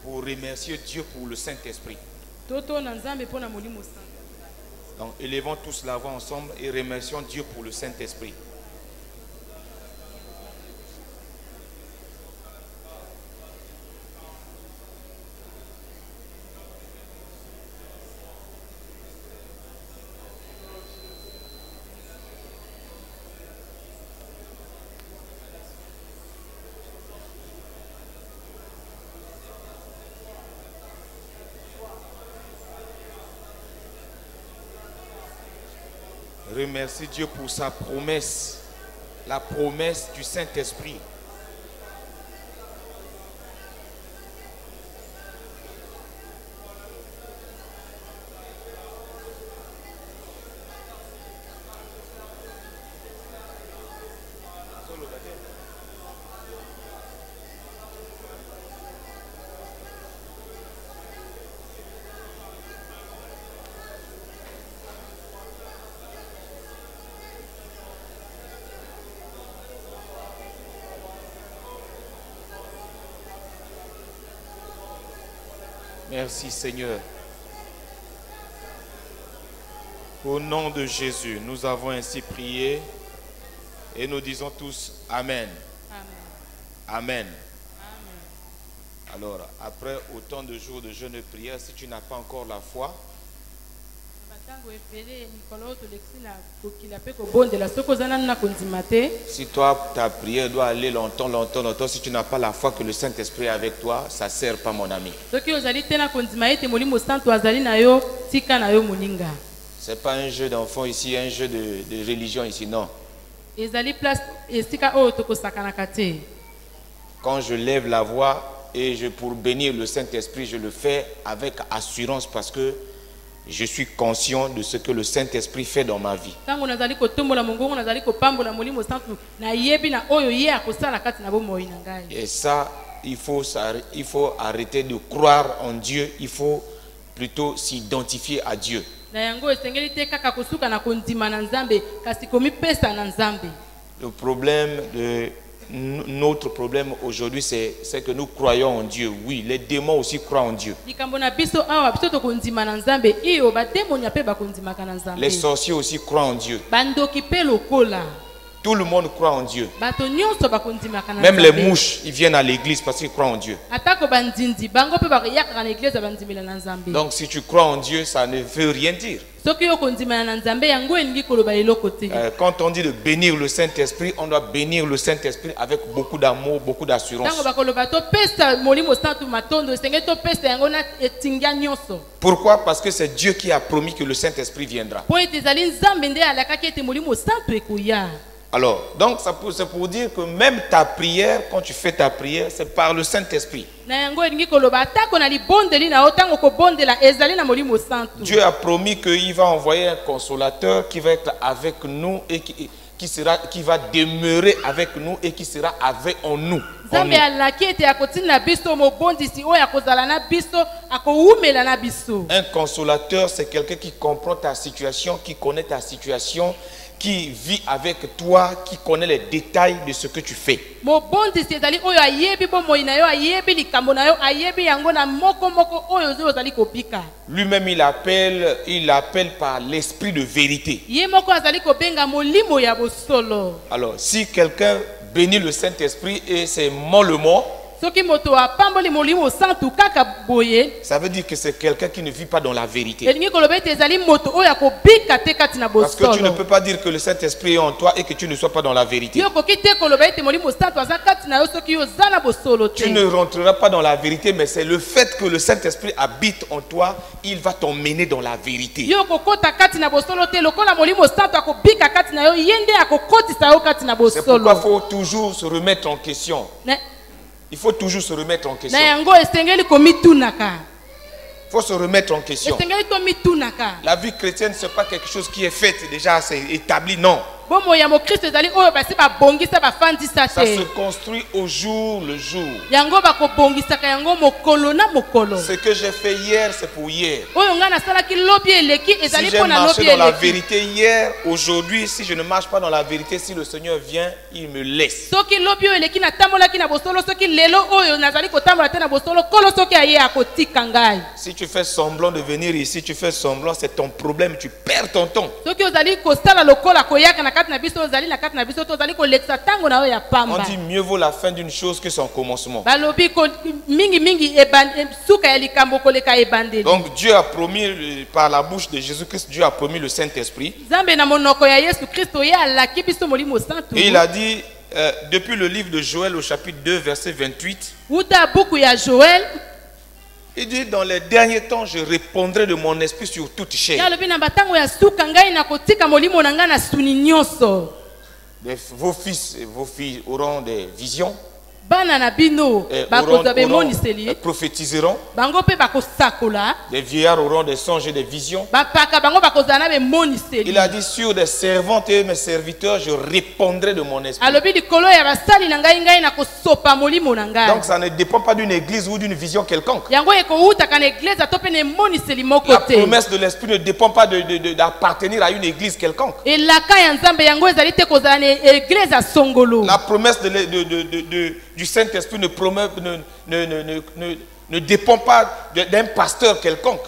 pour remercier Dieu pour le Saint-Esprit. Donc, élevons tous la voix ensemble et remercions Dieu pour le Saint-Esprit. Remercie Dieu pour sa promesse, la promesse du Saint-Esprit. Merci Seigneur. Au nom de Jésus, nous avons ainsi prié et nous disons tous Amen. Amen. Amen. Amen. Alors, après autant de jours de jeûne et prière, si tu n'as pas encore la foi, si toi, ta prière doit aller longtemps, si tu n'as pas la foi que le Saint-Esprit est avec toi, ça ne sert pas, mon ami. Ce n'est pas un jeu d'enfant ici, un jeu de religion ici, non. Quand je lève la voix et pour bénir le Saint-Esprit, je le fais avec assurance parce que je suis conscient de ce que le Saint-Esprit fait dans ma vie. Et ça, il faut arrêter de croire en Dieu, il faut plutôt s'identifier à Dieu. Le problème notre problème aujourd'hui, c'est que nous croyons en Dieu. Oui, les démons aussi croient en Dieu. Les sorciers aussi croient en Dieu. Tout le monde croit en Dieu. Même les mouches, ils viennent à l'église parce qu'ils croient en Dieu. Donc si tu crois en Dieu, ça ne veut rien dire. Quand on dit de bénir le Saint-Esprit, on doit bénir le Saint-Esprit avec beaucoup d'amour, beaucoup d'assurance. Pourquoi? Parce que c'est Dieu qui a promis que le Saint-Esprit viendra. Alors, donc c'est pour dire que même ta prière, quand tu fais ta prière, c'est par le Saint-Esprit. Dieu a promis qu'il va envoyer un consolateur qui va être avec nous et qui va demeurer avec nous et qui sera avec en nous. Un consolateur, c'est quelqu'un qui comprend ta situation, qui connaît ta situation, qui vit avec toi, qui connaît les détails de ce que tu fais. Lui-même, il appelle par l'esprit de vérité. Alors, si quelqu'un bénit le Saint-Esprit et c'est mollement, ça veut dire que c'est quelqu'un qui ne vit pas dans la vérité. Parce que tu ne peux pas dire que le Saint-Esprit est en toi et que tu ne sois pas dans la vérité. Tu ne rentreras pas dans la vérité, mais c'est le fait que le Saint-Esprit habite en toi, il va t'emmener dans la vérité. C'est pourquoi il faut toujours se remettre en question. Il faut toujours se remettre en question. Il faut se remettre en question. La vie chrétienne, ce n'est pas quelque chose qui est fait déjà, c'est établi, non. Ça se construit au jour le jour. Ce que j'ai fait hier, c'est pour hier. Si j'ai marché dans la vérité hier, aujourd'hui, si je ne marche pas dans la vérité, si le Seigneur vient, il me laisse. Si tu fais semblant de venir ici, tu fais semblant, c'est ton problème, tu perds ton temps. On dit mieux vaut la fin d'une chose que son commencement. Donc Dieu a promis, par la bouche de Jésus-Christ, Dieu a promis le Saint-Esprit. Et il a dit, depuis le livre de Joël au chapitre 2, verset 28, il dit, dans les derniers temps, je répondrai de mon esprit sur toute chair. Vos fils et vos filles auront des visions. Prophétiseront. Les vieillards auront des songes et des visions. Il a dit, sur des servantes et mes serviteurs, je répondrai de mon esprit. Donc ça ne dépend pas d'une église ou d'une vision quelconque. La promesse de l'esprit ne dépend pas d'appartenir à une église quelconque. La promesse du Saint-Esprit ne dépend pas d'un pasteur quelconque.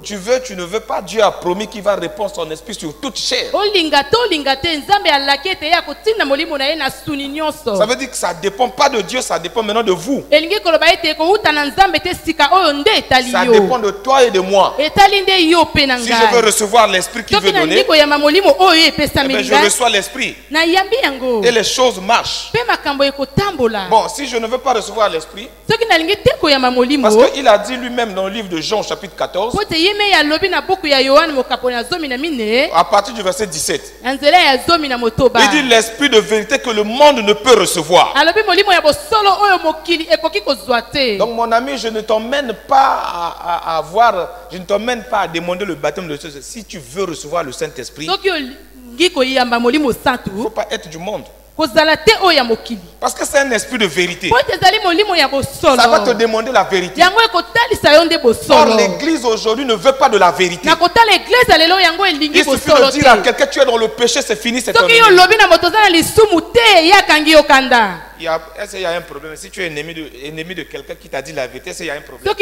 Tu veux, tu ne veux pas, Dieu a promis qu'il va répondre son esprit sur toute chair. Ça veut dire que ça ne dépend pas de Dieu, ça dépend maintenant de vous. Ça dépend de toi et de moi. Si je veux recevoir l'esprit qu'il veut donner, je reçois l'esprit. Et les choses marchent. Bon, si je ne veux pas recevoir l'esprit, parce qu'il a dit lui-même dans le livre de Jean chapitre 14, à partir du verset 17, il dit l'esprit de vérité que le monde ne peut recevoir. Donc mon ami, je ne t'emmène pas à je ne t'emmène pas à demander le baptême de Dieu. Si tu veux recevoir le Saint-Esprit, il ne faut pas être du monde. Parce que c'est un esprit de vérité. Ça va te demander la vérité. Or l'église aujourd'hui ne veut pas de la vérité. Il suffit de dire à quelqu'un, tu es dans le péché, c'est fini, c'est terminé. Il y a un problème. Si tu es ennemi de quelqu'un qui t'a dit la vérité, il y a un problème.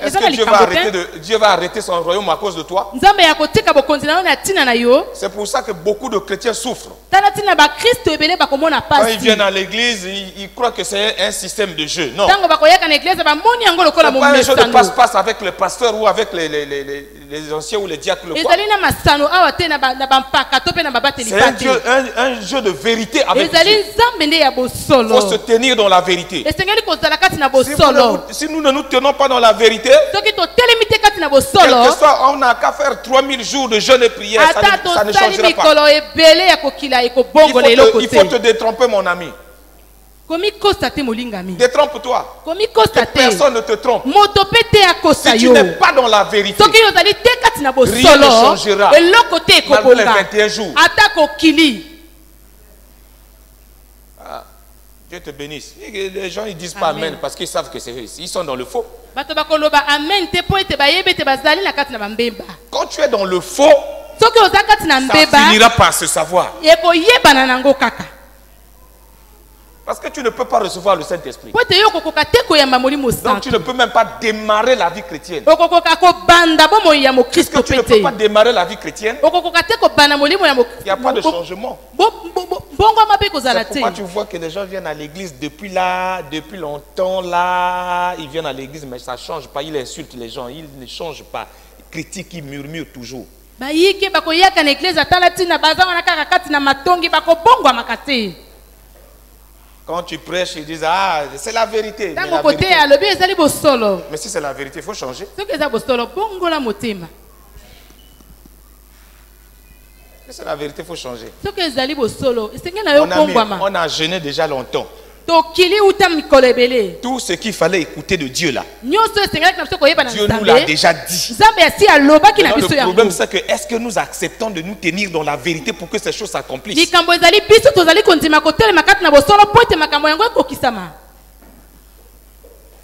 Est-ce que Dieu va arrêter son royaume à cause de toi? C'est pour ça que beaucoup de chrétiens souffrent. Quand ils viennent à l'église, ils croient que c'est un système de jeu. Non. C'est pas un jeu de passe-passe avec le pasteur ou avec les anciens ou les diacres. C'est un jeu de vérité. Avec Dieu. Il faut se tenir dans la vérité. Si nous ne nous tenons pas dans la vérité, quel que soit, on n'a qu'à faire 3000 jours de jeûne et prière, ça ne changera pas. Il faut te détromper, mon ami. Détrompe-toi. Que personne ne te trompe. Si tu n'es pas dans la vérité, rien ne changera. Malgré les 21 jours. Dieu te bénisse. Les gens ils disent pas amen parce qu'ils savent que ils sont dans le faux. Quand tu es dans le faux, ça finira par se savoir. Parce que tu ne peux pas recevoir le Saint-Esprit. Donc tu ne peux même pas démarrer la vie chrétienne. Puisque tu ne peux pas démarrer la vie chrétienne, il n'y a pas de changement. C'est pourquoi tu vois que les gens viennent à l'église depuis longtemps là, ils viennent à l'église mais ça ne change pas, ils insultent les gens, ils ne changent pas, ils critiquent, ils murmurent toujours. Quand tu prêches, ils disent ah c'est la vérité. Mais si c'est la vérité, il faut changer. C'est la vérité, il faut changer. Mon ami, on a jeûné déjà longtemps. Tout ce qu'il fallait écouter de Dieu là, Dieu nous l'a déjà dit. Le problème c'est que est-ce que nous acceptons de nous tenir dans la vérité pour que ces choses s'accomplissent?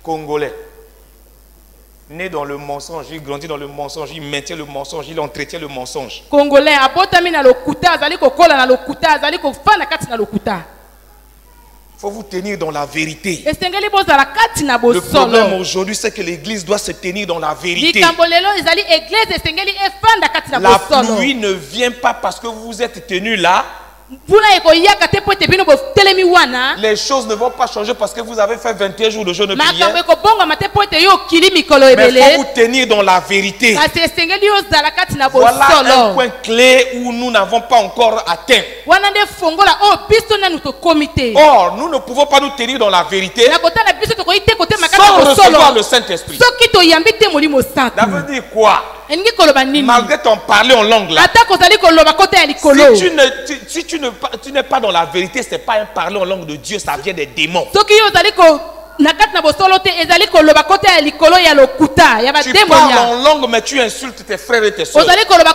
Congolais, né dans le mensonge, il grandit dans le mensonge, il maintient le mensonge, il entretient le mensonge. Congolais, il faut vous tenir dans la vérité. Le problème aujourd'hui, c'est que l'église doit se tenir dans la vérité. La pluie ne vient pas parce que vous êtes tenus là. Les choses ne vont pas changer parce que vous avez fait 21 jours de jeûne de prière. Mais il faut vous tenir dans la vérité. Voilà un point clé où nous n'avons pas encore atteint. Or, nous ne pouvons pas nous tenir dans la vérité sans recevoir le Saint-Esprit. Ça veut dire quoi? Malgré ton parler en langue là, si tu n'es pas dans la vérité, ce n'est pas un parler en langue de Dieu, ça vient des démons. Tu parles en langue mais tu insultes tes frères et tes soeurs. Tu parles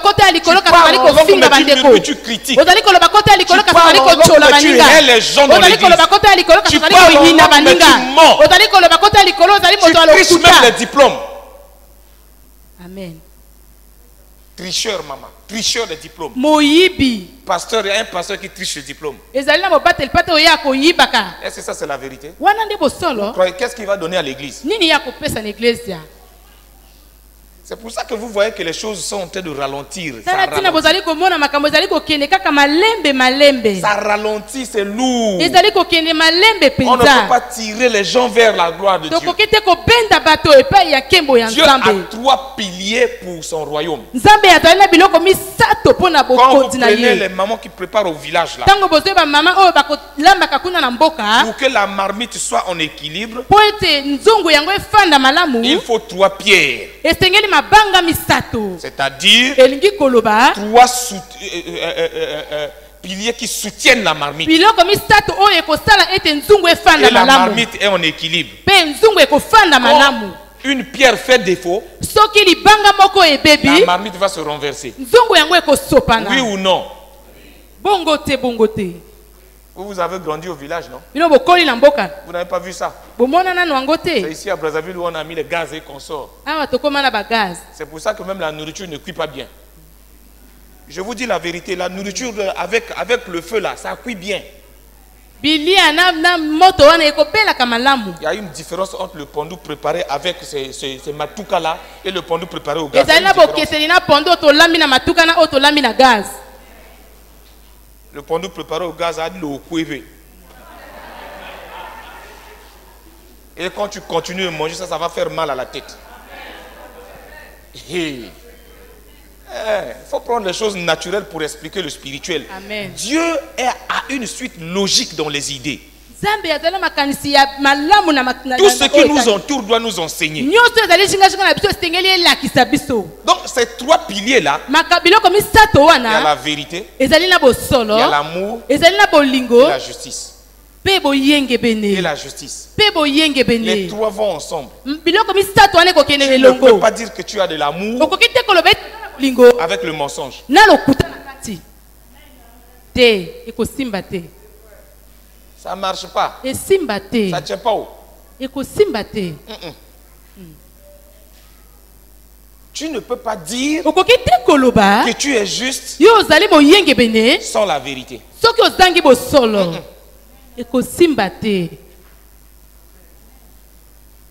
en langue mais tu critiques. Tu parles en langue mais tu hais les gens dans l'église. Tu parles en langue mais tu mens. Tu triches même les diplômes. Amen. Tricheur, maman. Tricheur de diplôme. Pasteur, il y a un pasteur qui triche le diplôme. Est-ce que ça c'est la vérité? Qu'est-ce qu'il va donner à l'église? C'est pour ça que vous voyez que les choses sont en train de ralentir. Ça ralentit, c'est lourd. On ne peut pas tirer les gens vers la gloire de Dieu. Dieu a 3 piliers pour son royaume. Quand vous prenez les mamans qui préparent au village là, pour que la marmite soit en équilibre, il faut 3 pierres. C'est-à-dire 3 piliers qui soutiennent la marmite. Et la marmite est en équilibre. Quand une pierre fait défaut, la marmite va se renverser. Oui ou non? Vous avez grandi au village, non? Vous n'avez pas vu ça? C'est ici à Brazzaville où on a mis les gaz et consorts. C'est pour ça que même la nourriture ne cuit pas bien. Je vous dis la vérité, la nourriture avec le feu là, ça cuit bien. Il y a une différence entre le pondu préparé avec ces matouka là et le pondu préparé au gaz. Le pondu préparé au gaz a de l'eau couée. Et quand tu continues de manger ça, ça va faire mal à la tête. Il faut prendre les choses naturelles pour expliquer le spirituel. Amen. Dieu a une suite logique dans les idées. Tout ce qui nous entoure doit nous enseigner. Donc ces 3 piliers là, il y a la vérité, il y a l'amour et la justice. Et la justice. Les 3 vont ensemble. Tu ne peux pas dire que tu as de l'amour avec le mensonge. Ça ne marche pas. Ça ne tient pas haut. Tu ne peux pas dire que tu es juste sans la vérité.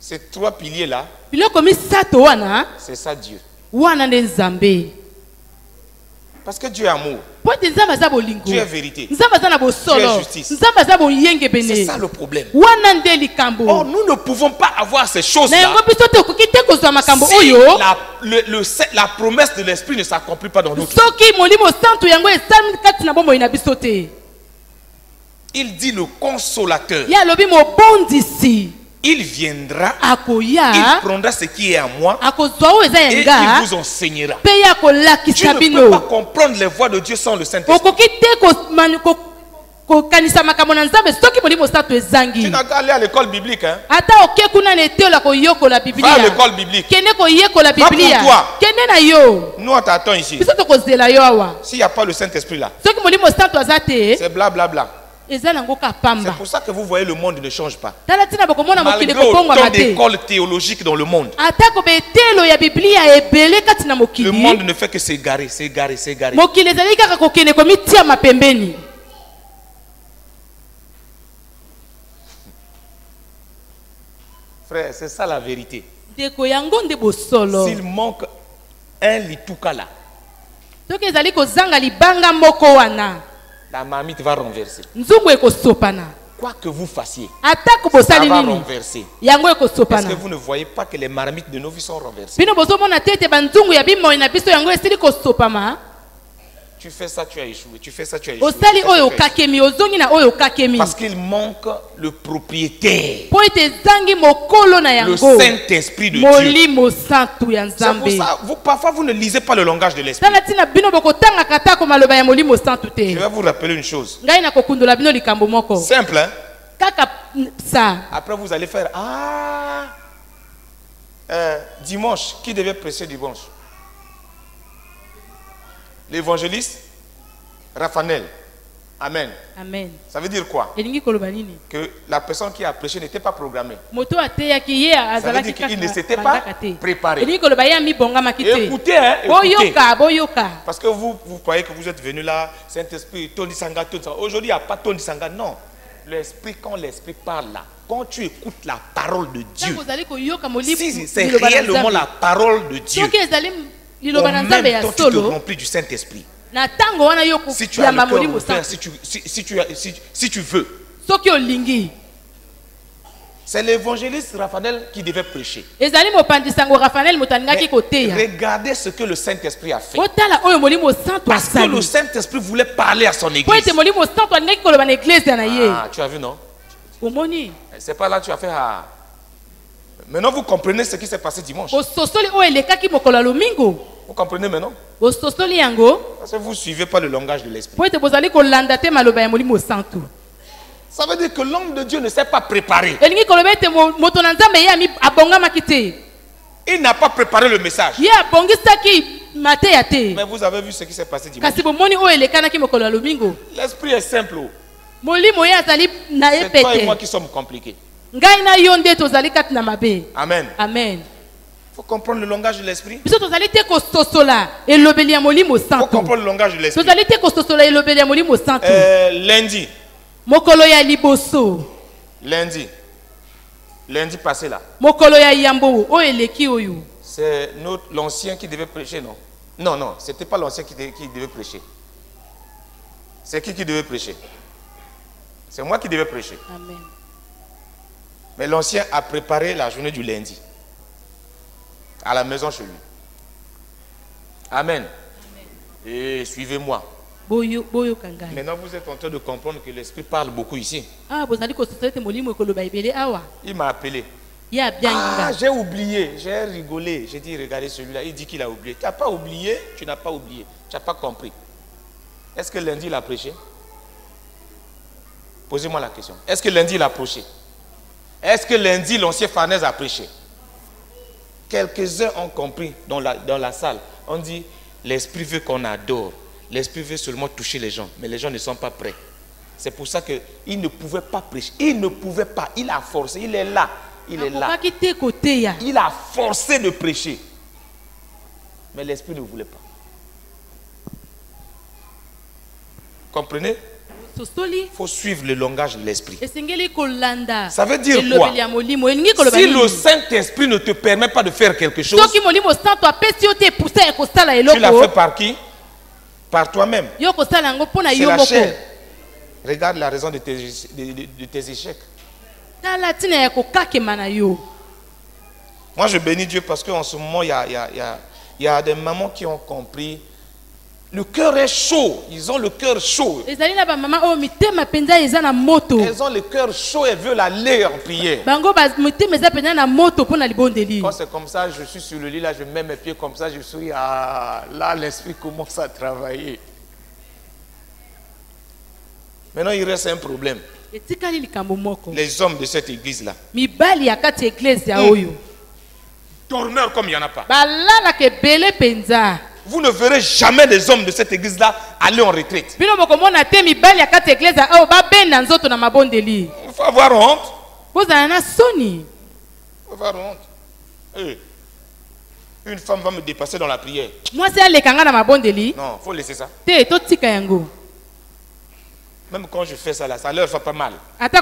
Ces 3 piliers là, c'est ça Dieu. Parce que Dieu est amour. Dieu est vérité. Dieu est justice. C'est ça le problème. Or, nous ne pouvons pas avoir ces choses-là si la promesse de l'Esprit ne s'accomplit pas dans notre vie. Il dit le consolateur. Il viendra, il prendra ce qui est à moi et il vous enseignera. Tu ne peux pas comprendre les voies de Dieu sans le Saint-Esprit. Tu n'as qu'à aller à l'école biblique. Hein? Va à l'école biblique. Va pour toi. Nous, on t'attend ici. S'il n'y a pas le Saint-Esprit là, c'est blablabla. C'est pour ça que vous voyez le monde ne change pas. Malgré autant d'écoles théologiques dans le monde, le monde ne fait que s'égarer, s'égarer, s'égarer. Frère, c'est ça la vérité. S'il manque un litouka là, la marmite va renverser. Quoi que vous fassiez, ça va renverser. Est-ce que vous ne voyez pas que les marmites de nos vies sont renversées? Tu fais ça, tu as échoué. Tu fais ça, tu as échoué. Parce qu'il manque le propriétaire, le Saint-Esprit de Dieu. C'est pour ça, parfois vous ne lisez pas le langage de l'Esprit. Je vais vous rappeler une chose. Simple, hein? Après vous allez faire dimanche, qui devait prêcher dimanche? L'évangéliste Raphaël. Amen. Amen. Ça veut dire quoi? Que la personne qui a prêché n'était pas programmée. Ça veut dire qu'il ne s'était pas préparé. Écoutez, hein, écoutez. Parce que vous croyez que vous êtes venu là, Saint-Esprit, Tony Sanga, tout ça. Aujourd'hui, il n'y a pas Tony Sanga. Non. L'Esprit, quand l'Esprit parle là, quand tu écoutes la parole de Dieu, si c'est réellement la parole de Dieu, en même temps, tu te remplis du Saint-Esprit. Si tu as le cœur ouvert, si tu veux. C'est l'évangéliste Raphaël qui devait prêcher. Mais regardez ce que le Saint-Esprit a fait. Parce que le Saint-Esprit voulait parler à son église. Ah, tu as vu, non? C'est pas là que tu as fait. Maintenant, vous comprenez ce qui s'est passé dimanche. Vous comprenez maintenant? Parce que vous ne suivez pas le langage de l'Esprit. Ça veut dire que l'homme de Dieu ne s'est pas préparé. Il n'a pas préparé le message. Mais vous avez vu ce qui s'est passé dimanche. L'Esprit est simple. C'est toi et moi qui sommes compliqués. Amen. Amen. Il faut comprendre le langage de l'Esprit. Il faut comprendre le langage de l'Esprit. Lundi. Lundi passé là. C'est l'ancien qui devait prêcher, non? Non, ce n'était pas l'ancien qui devait prêcher. C'est qui devait prêcher? C'est moi qui devais prêcher. Amen. Mais l'ancien a préparé la journée du lundi. À la maison chez lui. Amen. Et suivez-moi. Maintenant, vous êtes en train de comprendre que l'Esprit parle beaucoup ici. Il m'a appelé. J'ai oublié, j'ai rigolé. J'ai dit, regardez celui-là. Il dit qu'il a oublié. Tu n'as pas oublié, tu n'as pas oublié. Tu n'as pas compris. Est-ce que lundi il a prêché? Posez-moi la question. Est-ce que lundi il a prêché? Est-ce que lundi l'ancien Farnèse a prêché? Quelques-uns ont compris dans la salle. On dit, l'Esprit veut qu'on adore. L'Esprit veut seulement toucher les gens. Mais les gens ne sont pas prêts. C'est pour ça qu'il ne pouvait pas prêcher. Il ne pouvait pas. Il a forcé. Il est là. Il est là. Il a forcé de prêcher. Mais l'Esprit ne voulait pas. Comprenez? Il faut suivre le langage de l'Esprit. Ça veut dire quoi? Si le Saint-Esprit ne te permet pas de faire quelque chose, tu l'as fait par qui? Par toi-même. C'est la chair. Regarde la raison de tes échecs. Moi je bénis Dieu parce qu'en ce moment il y a des mamans qui ont compris. Le cœur est chaud. Ils ont le cœur chaud. Elles ont le cœur chaud et veulent aller en prière. Quand c'est comme ça, je suis sur le lit, là, je mets mes pieds comme ça, je suis là, l'esprit commence à travailler. Maintenant, il reste un problème. Les hommes de cette église-là. Dormeurs comme il n'y en a pas. Vous ne verrez jamais les hommes de cette église-là aller en retraite. Il faut avoir honte. Il faut avoir honte. Hey. Une femme va me dépasser dans la prière. Non, il faut laisser ça. Même quand je fais ça là, ça leur fait pas mal. Il faut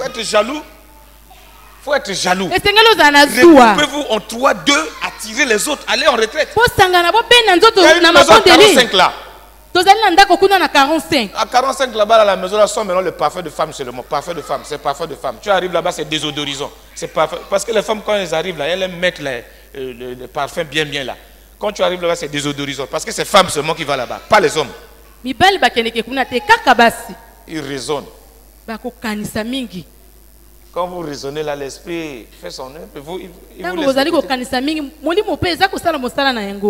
être jaloux. Il faut être jaloux. Regroupez-vous en 3-2, attirer les autres, aller en retraite. Il y a une maison à 45 là. À 45 là-bas, à la maison, là, sont maintenant le parfum de femme seulement. Parfum de femme, c'est parfum de femme. Tu arrives là-bas, c'est désodorisant. C'est parfum. Parce que les femmes, quand elles arrivent là, elles aiment mettre le parfum bien là. Quand tu arrives là-bas, c'est désodorisant. Parce que c'est femme seulement qui va là-bas, pas les hommes. Ils raisonnent. Quand vous raisonnez là, l'esprit fait son œuvre.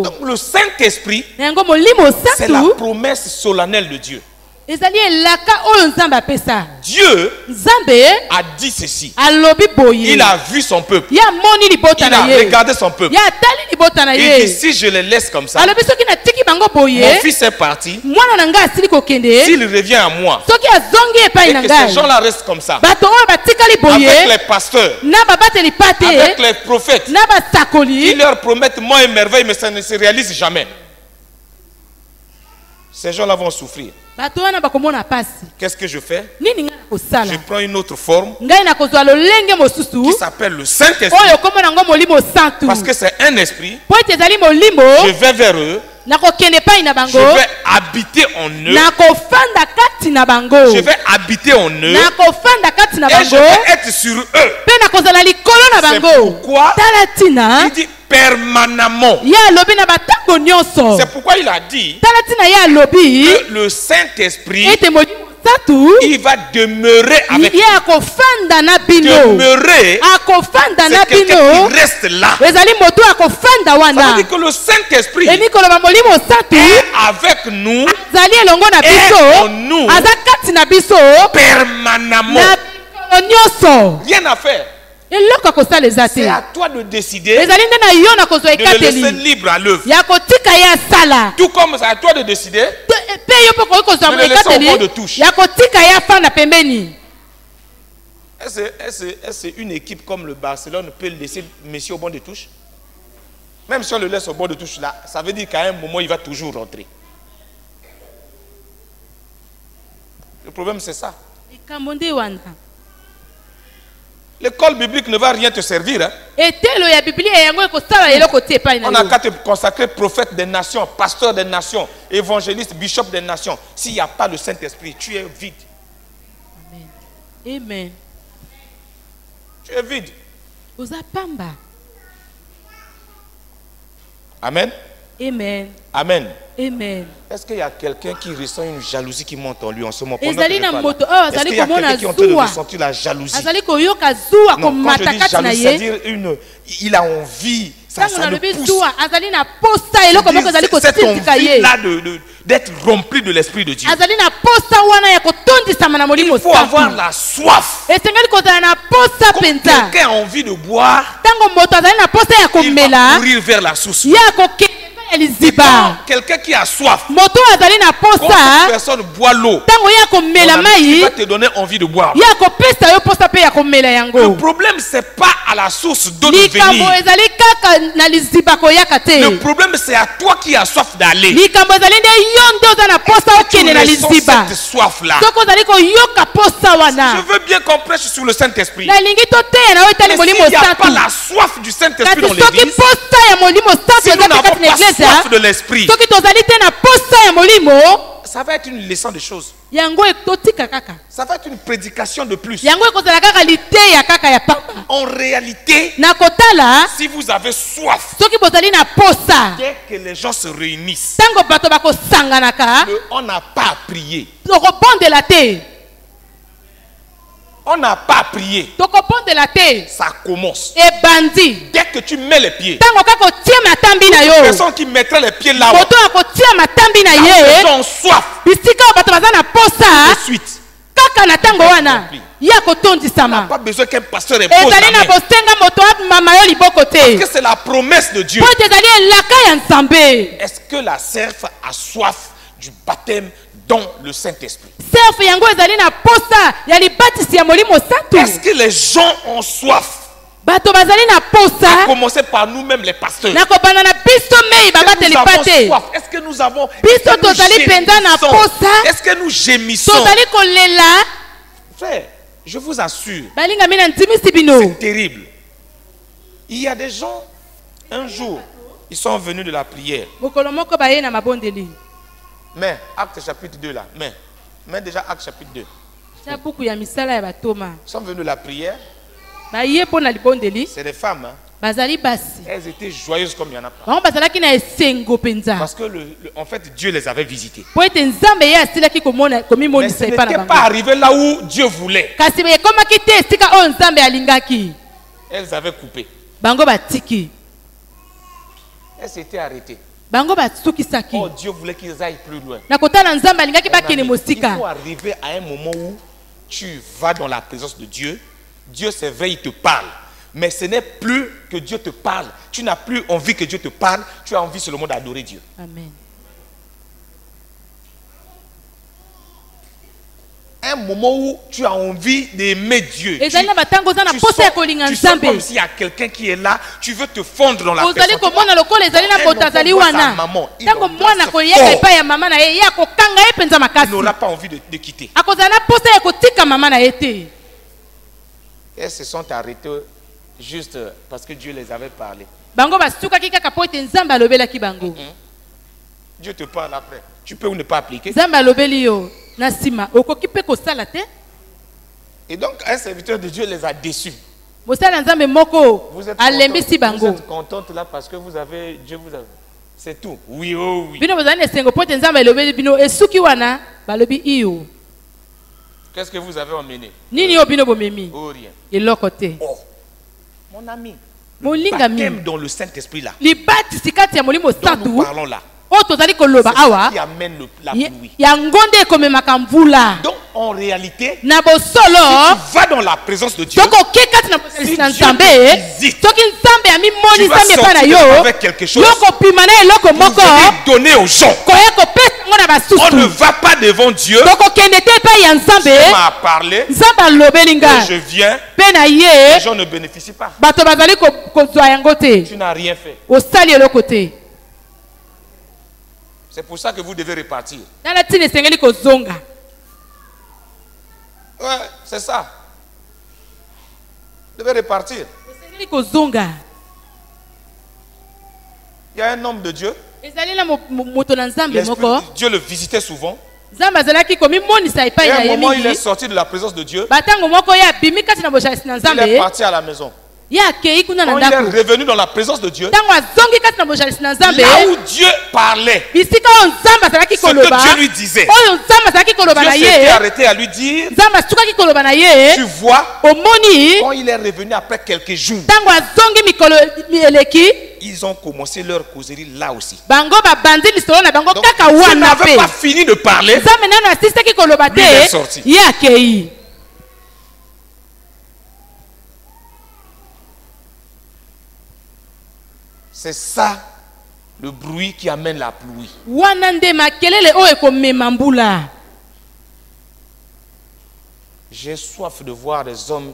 Donc le Saint-Esprit, c'est la promesse solennelle de Dieu. Dieu a dit ceci. Il a vu son peuple. Il a regardé son peuple. Il dit si je les laisse comme ça, mon fils est parti. S'il revient à moi et que ces gens-là restent comme ça, avec les pasteurs, avec les prophètes, ils leur promettent moi et merveille, mais ça ne se réalise jamais. Ces gens-là vont souffrir. Qu'est-ce que je fais? Je prends une autre forme qui s'appelle le Saint-Esprit. Parce que c'est un esprit. Je vais vers eux. Je vais habiter en eux. Je vais habiter en eux. Et je vais être sur eux. C'est pourquoi il dit permanemment. C'est pourquoi il a dit que le Saint-Esprit, il va demeurer avec nous. Demeurer, c'est quelqu'un qui reste là. Ça veut dire que le Saint-Esprit est avec nous et en nous permanemment. Rien à faire. C'est à toi de décider de le laisser libre à l'œuvre. Tout comme c'est à toi de décider de le laisser au bord de touche. Est-ce une équipe comme le Barcelone peut laisser Messi au bord de touche? Même si on le laisse au bord de touche là, ça veut dire qu'à un moment il va toujours rentrer. Le problème c'est ça. L'école biblique ne va rien te servir. Hein? On n'a qu'à te consacrer prophète des nations, pasteur des nations, évangéliste, bishop des nations. S'il n'y a pas le Saint-Esprit, tu es vide. Amen. Tu es vide. Amen. Amen. Amen. Amen. Est-ce qu'il y a quelqu'un qui ressent une jalousie qui monte en lui en ce moment? Est-ce qu'il y a quelqu'un qui est en train de ressentir la jalousie? Non, quand je dis jalousie, c'est-à-dire il a envie, ça le pousse. Cette envie-là d'être rempli de l'Esprit de Dieu. Il faut avoir la soif. Quand quelqu'un a envie de boire, il va courir vers la source. Quelqu'un qui a soif, quand cette personne boit l'eau, il va te donner envie de boire. Le problème, c'est pas à la source d'eau de venir. Le problème, c'est à toi qui as soif d'aller. Tu ressens cette soif-là. Je veux bien qu'on prêche sur le Saint-Esprit. Mais s'il n'y a pas la soif du Saint-Esprit dans l'église, si nous n'avons pas soif de l'esprit, ça va être une leçon de choses. Ça va être une prédication de plus. En réalité, si vous avez soif, dès que les gens se réunissent, on n'a pas à prier. On n'a pas prié. Ça commence. Dès que tu mets les pieds, toute personne qui mettrait les pieds là-haut, les gens ont soif. De suite. On n'a pas besoin qu'un pasteur impose la main. Parce que c'est la promesse de Dieu. Est-ce que la serf a soif du baptême dans le Saint-Esprit? Est-ce que les gens ont soif? À commencer par nous-mêmes les pasteurs. Est-ce que nous avons est-ce que nous gémissons? Frère, je vous assure, c'est terrible. Il y a des gens, un jour, ils sont venus de la prière. Mais, Acte chapitre 2 là, mais déjà Acte chapitre 2. Ils sont venus de la prière. C'est des femmes, hein? Elles étaient joyeuses comme il n'y en a pas. Parce que en fait Dieu les avait visitées. Mais ce n'était pas arrivé là où Dieu voulait. Elles avaient coupé. Elles s'étaient arrêtées. Oh, Dieu voulait qu'ils aillent plus loin. Il faut arriver à un moment où tu vas dans la présence de Dieu. Dieu c'est vrai, il te parle. Mais ce n'est plus que Dieu te parle. Tu n'as plus envie que Dieu te parle. Tu as envie seulement d'adorer Dieu. Amen. Un moment où tu as envie d'aimer Dieu. Tu sens comme s'il y a quelqu'un qui est là. Tu veux te fondre dans la personne. Il n'aura pas envie de quitter. Elles se sont arrêtées juste parce que Dieu les avait parlé. Dieu te parle après. Tu peux ou ne pas appliquer. Et donc un serviteur de Dieu les a déçus. Vous êtes contente là parce que vous avez Dieu vous a. C'est tout. Oui, oh oui. Qu'est-ce que vous avez emmené? Oh, rien. Oh, mon ami. Le baptême dans le Saint-Esprit là. Dont nous parlons là. C'est ce qui amène la pluie. Donc en réalité, si tu vas dans la présence de Dieu, si Dieu te visite, tu vas sortir avec quelque chose pour venir donner aux gens. On ne va pas devant Dieu. Dieu m'a parlé. Et je viens. Les gens ne bénéficient pas. Tu n'as rien fait. C'est pour ça que vous devez repartir. Ouais, c'est ça. Vous devez repartir. Il y a un homme de Dieu. Dieu le visitait souvent. Et à un moment, il est sorti de la présence de Dieu. Il est parti à la maison. Quand il est revenu dans la présence de Dieu, là où Dieu parlait, ce que Dieu lui disait, Dieu s'était arrêté à lui dire, tu vois, quand il est revenu après quelques jours, ils ont commencé leur causerie là aussi. Donc, tu n'avais pas fini de parler, lui est sorti. C'est ça le bruit qui amène la pluie. J'ai soif de voir les hommes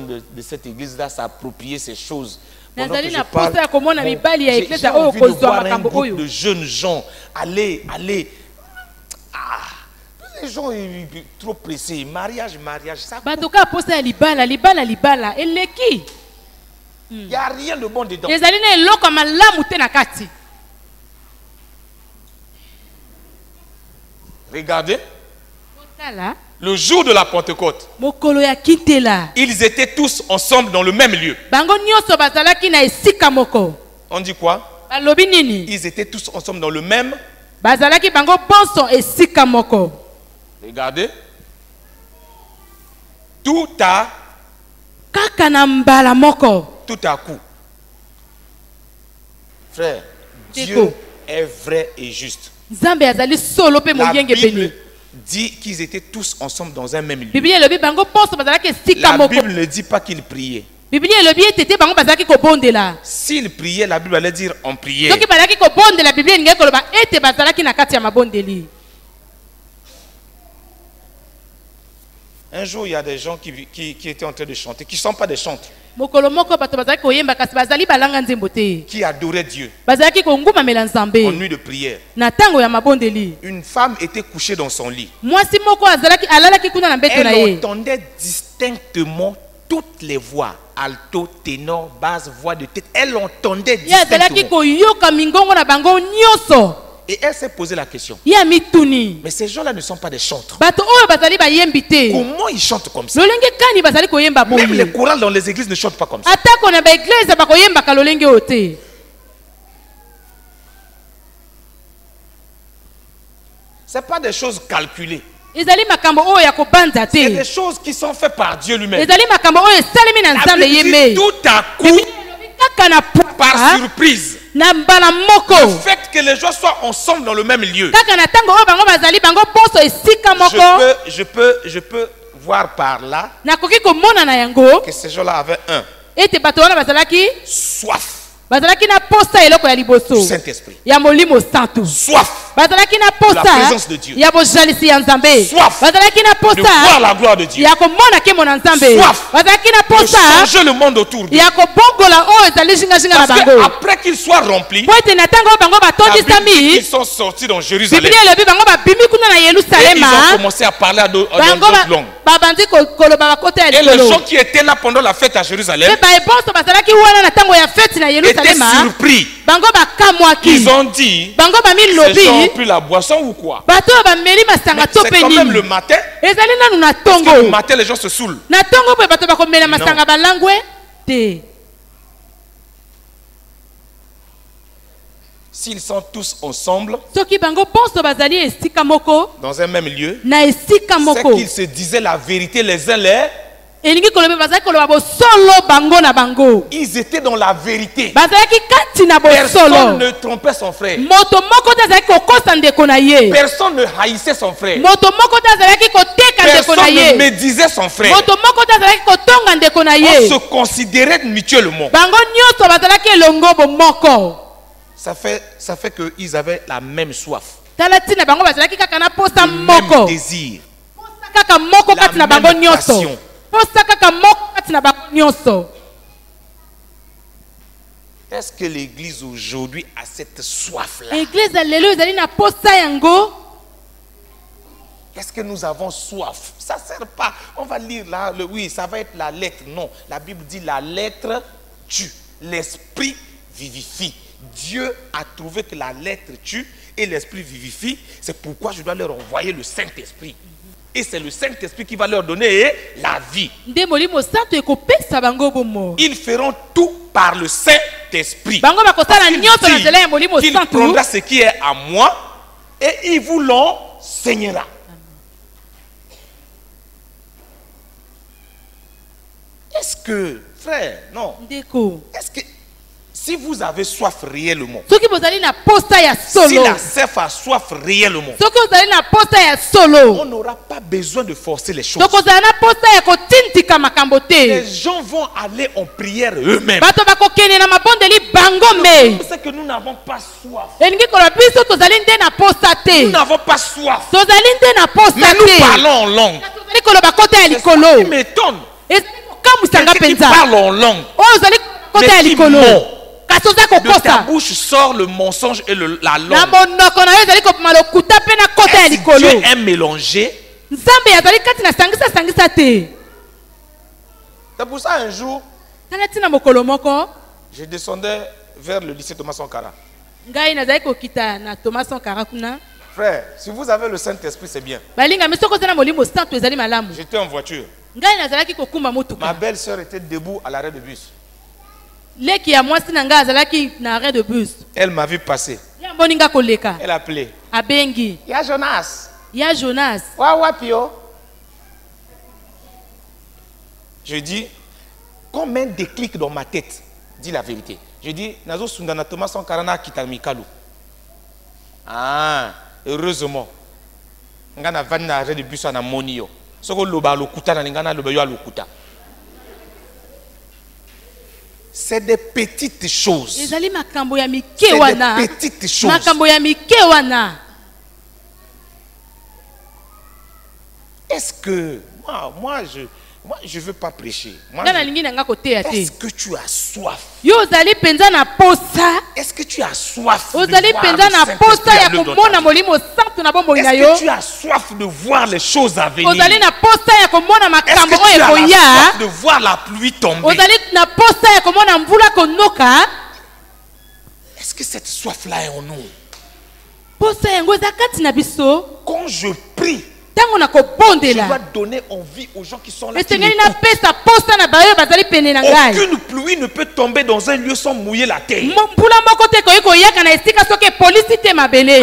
de cette église-là s'approprier ces choses. Pendant que je parle, j'ai envie de voir un groupe de jeunes gens aller. Les gens sont trop pressés. Mariage, ça. Il n'y a rien de bon dedans. Regardez. Le jour de la Pentecôte, ils étaient tous ensemble dans le même lieu. On dit quoi? Ils étaient tous ensemble dans le même. Regardez. Tout à coup. Frère, Dieu est vrai et juste. La Bible dit qu'ils étaient tous ensemble dans un même lieu. La Bible ne dit pas qu'ils priaient. S'ils priaient, la Bible allait dire on priait. Un jour, il y a des gens qui étaient en train de chanter, qui ne sont pas des chantres, qui adoraient Dieu en nuit de prière. Une femme était couchée dans son lit. Elle entendait distinctement toutes les voix, alto, ténor, basse, voix de tête. Elle entendait distinctement. Et elle s'est posé la question. Mais ces gens-là ne sont pas des chantres. Comment ils chantent comme ça? Même les chorales dans les églises ne chantent pas comme ça. Ce n'est pas des choses calculées. C'est des choses qui sont faites par Dieu lui-même. La Bible dit tout à coup, par surprise. Le fait que les gens soient ensemble dans le même lieu. Je peux voir par là que ces gens-là avaient soif du Saint-Esprit, soif de la présence de Dieu, soif de voir la gloire de Dieu, soif de changer le monde autour d'eux. Parce qu'après qu'ils soient remplis, ils sont sortis dans Jérusalem et ils ont commencé à parler dans d'autres langues. Et les gens qui étaient là pendant la fête à Jérusalem étaient surpris. Ils ont dit, ces gens ont pris la boisson ou quoi? Mais c'est quand même le matin. Parce que le matin les gens se saoulent. Non. S'ils sont tous ensemble dans un même lieu, c'est qu'ils se disaient la vérité les uns les. Ils étaient dans la vérité. Personne ne trompait son frère. Personne ne haïssait son frère. Personne ne médisait son frère. On se considérait mutuellement. Ça fait qu'ils avaient la même soif, le même désir, la même passion. Est-ce que l'église aujourd'hui a cette soif-là? Est-ce que nous avons soif? Ça ne sert pas. On va lire là, oui, ça va être la lettre. Non, la Bible dit la lettre tue, l'esprit vivifie. Dieu a trouvé que la lettre tue et l'esprit vivifie. C'est pourquoi je dois leur envoyer le Saint-Esprit. Et c'est le Saint-Esprit qui va leur donner la vie. Ils feront tout par le Saint-Esprit. Il prendra ce qui est à moi et il vous l'enseignera. Est-ce que, frère, non. Est-ce que si vous avez soif réellement, si la CEF a soif réellement, on n'aura pas besoin de forcer les choses. Les gens vont aller en prière eux-mêmes. C'est que nous n'avons pas soif. Nous n'avons pas soif. Mais nous parlons en langue. C'est ça qui m'étonne. Quelqu'un qui parle en langue, mais qui ment. De ta bouche sort le mensonge et la langue. Est-ce que Dieu est mélangé? C'est pour ça un jour, je descendais vers le lycée Thomas Sankara. Frère, si vous avez le Saint-Esprit, c'est bien. J'étais en voiture. Ma belle-sœur était debout à l'arrêt de bus. Elle m'a vu passer. Elle a appelé. Il y a Jonas. Pio. Je dis, comme un déclic dans ma tête, dis la vérité. Je dis, Nazo Sundana Thomas Sankarana Kitamikalu. Ah, heureusement. Ngana vanna de bus na monio. Soko loba lokuta na ngana loba yo lokuta. C'est des petites choses. C'est des petites choses. Est-ce que moi je ne veux pas prêcher. Est-ce que tu as soif? Est-ce que tu as soif de voir Est-ce que tu as soif de voir les choses à venir? Est-ce que tu as soif de voir la pluie tomber? Est-ce que cette soif-là est en nous? Quand je prie, je dois donner envie aux gens qui sont là. Aucune pluie ne peut tomber dans un lieu sans mouiller la terre.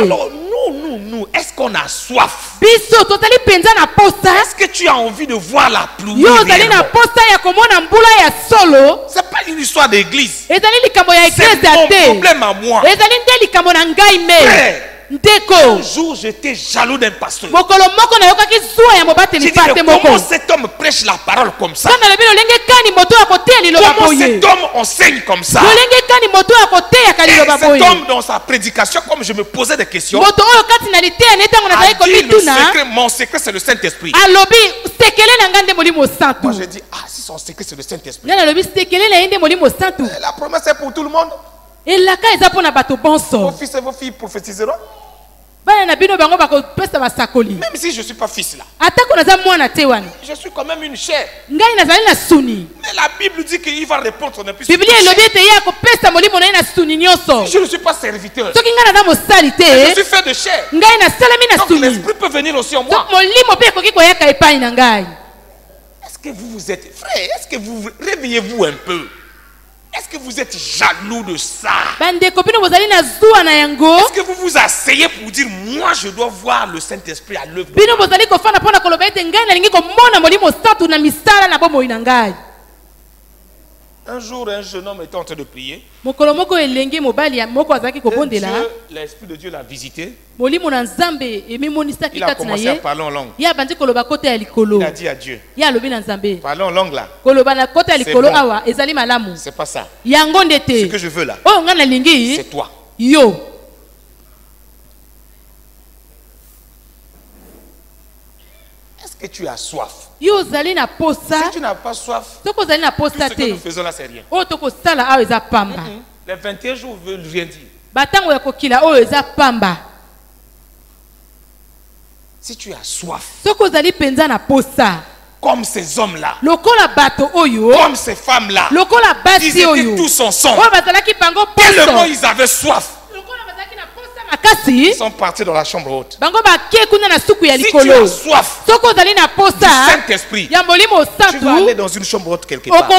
Alors nous, est-ce qu'on a soif? Est-ce que tu as envie de voir la pluie? C'est pas une histoire d'église. C'est mon problème à moi. Un jour j'étais jaloux d'un pasteur. J'ai dit, comment cet homme prêche la parole comme ça? Comment cet homme enseigne comme ça? Et cet homme dans sa prédication, comme je me posais des questions, a dit, mon secret c'est le Saint-Esprit. Moi j'ai dit, si son secret c'est le Saint-Esprit, la promesse est pour tout le monde. Vos fils et vos filles prophétiseront. Même si je ne suis pas fils là, je suis quand même une chair. Mais la Bible dit qu'il va répondre. Si je ne suis pas serviteur, je suis fait de chair. Donc l'esprit peut venir aussi en moi. Est-ce que vous êtes frère? Est-ce que vous réveillez-vous un peu? Est-ce que vous êtes jaloux de ça? Est-ce que vous vous asseyez pour dire, moi je dois voir le Saint-Esprit à l'œuvre? Un jour, un jeune homme était en train de prier. Et Dieu, l'Esprit de Dieu l'a visité. Il a commencé à parler en langue. Il a dit à Dieu, parler en langue là, c'est bon. C'est pas ça. Ce que je veux là, c'est toi. Est-ce que tu as soif? Si tu n'as pas soif, tout ce que nous faisons là, c'est rien. Les 21 jours ne veulent rien dire. Si tu as soif, comme ces hommes-là, comme ces femmes-là, ils étaient tous ensemble. Tellement ils avaient soif. Ils sont partis dans la chambre haute. Si tu as soif du Saint-Esprit, tu vas aller dans une chambre haute quelque part.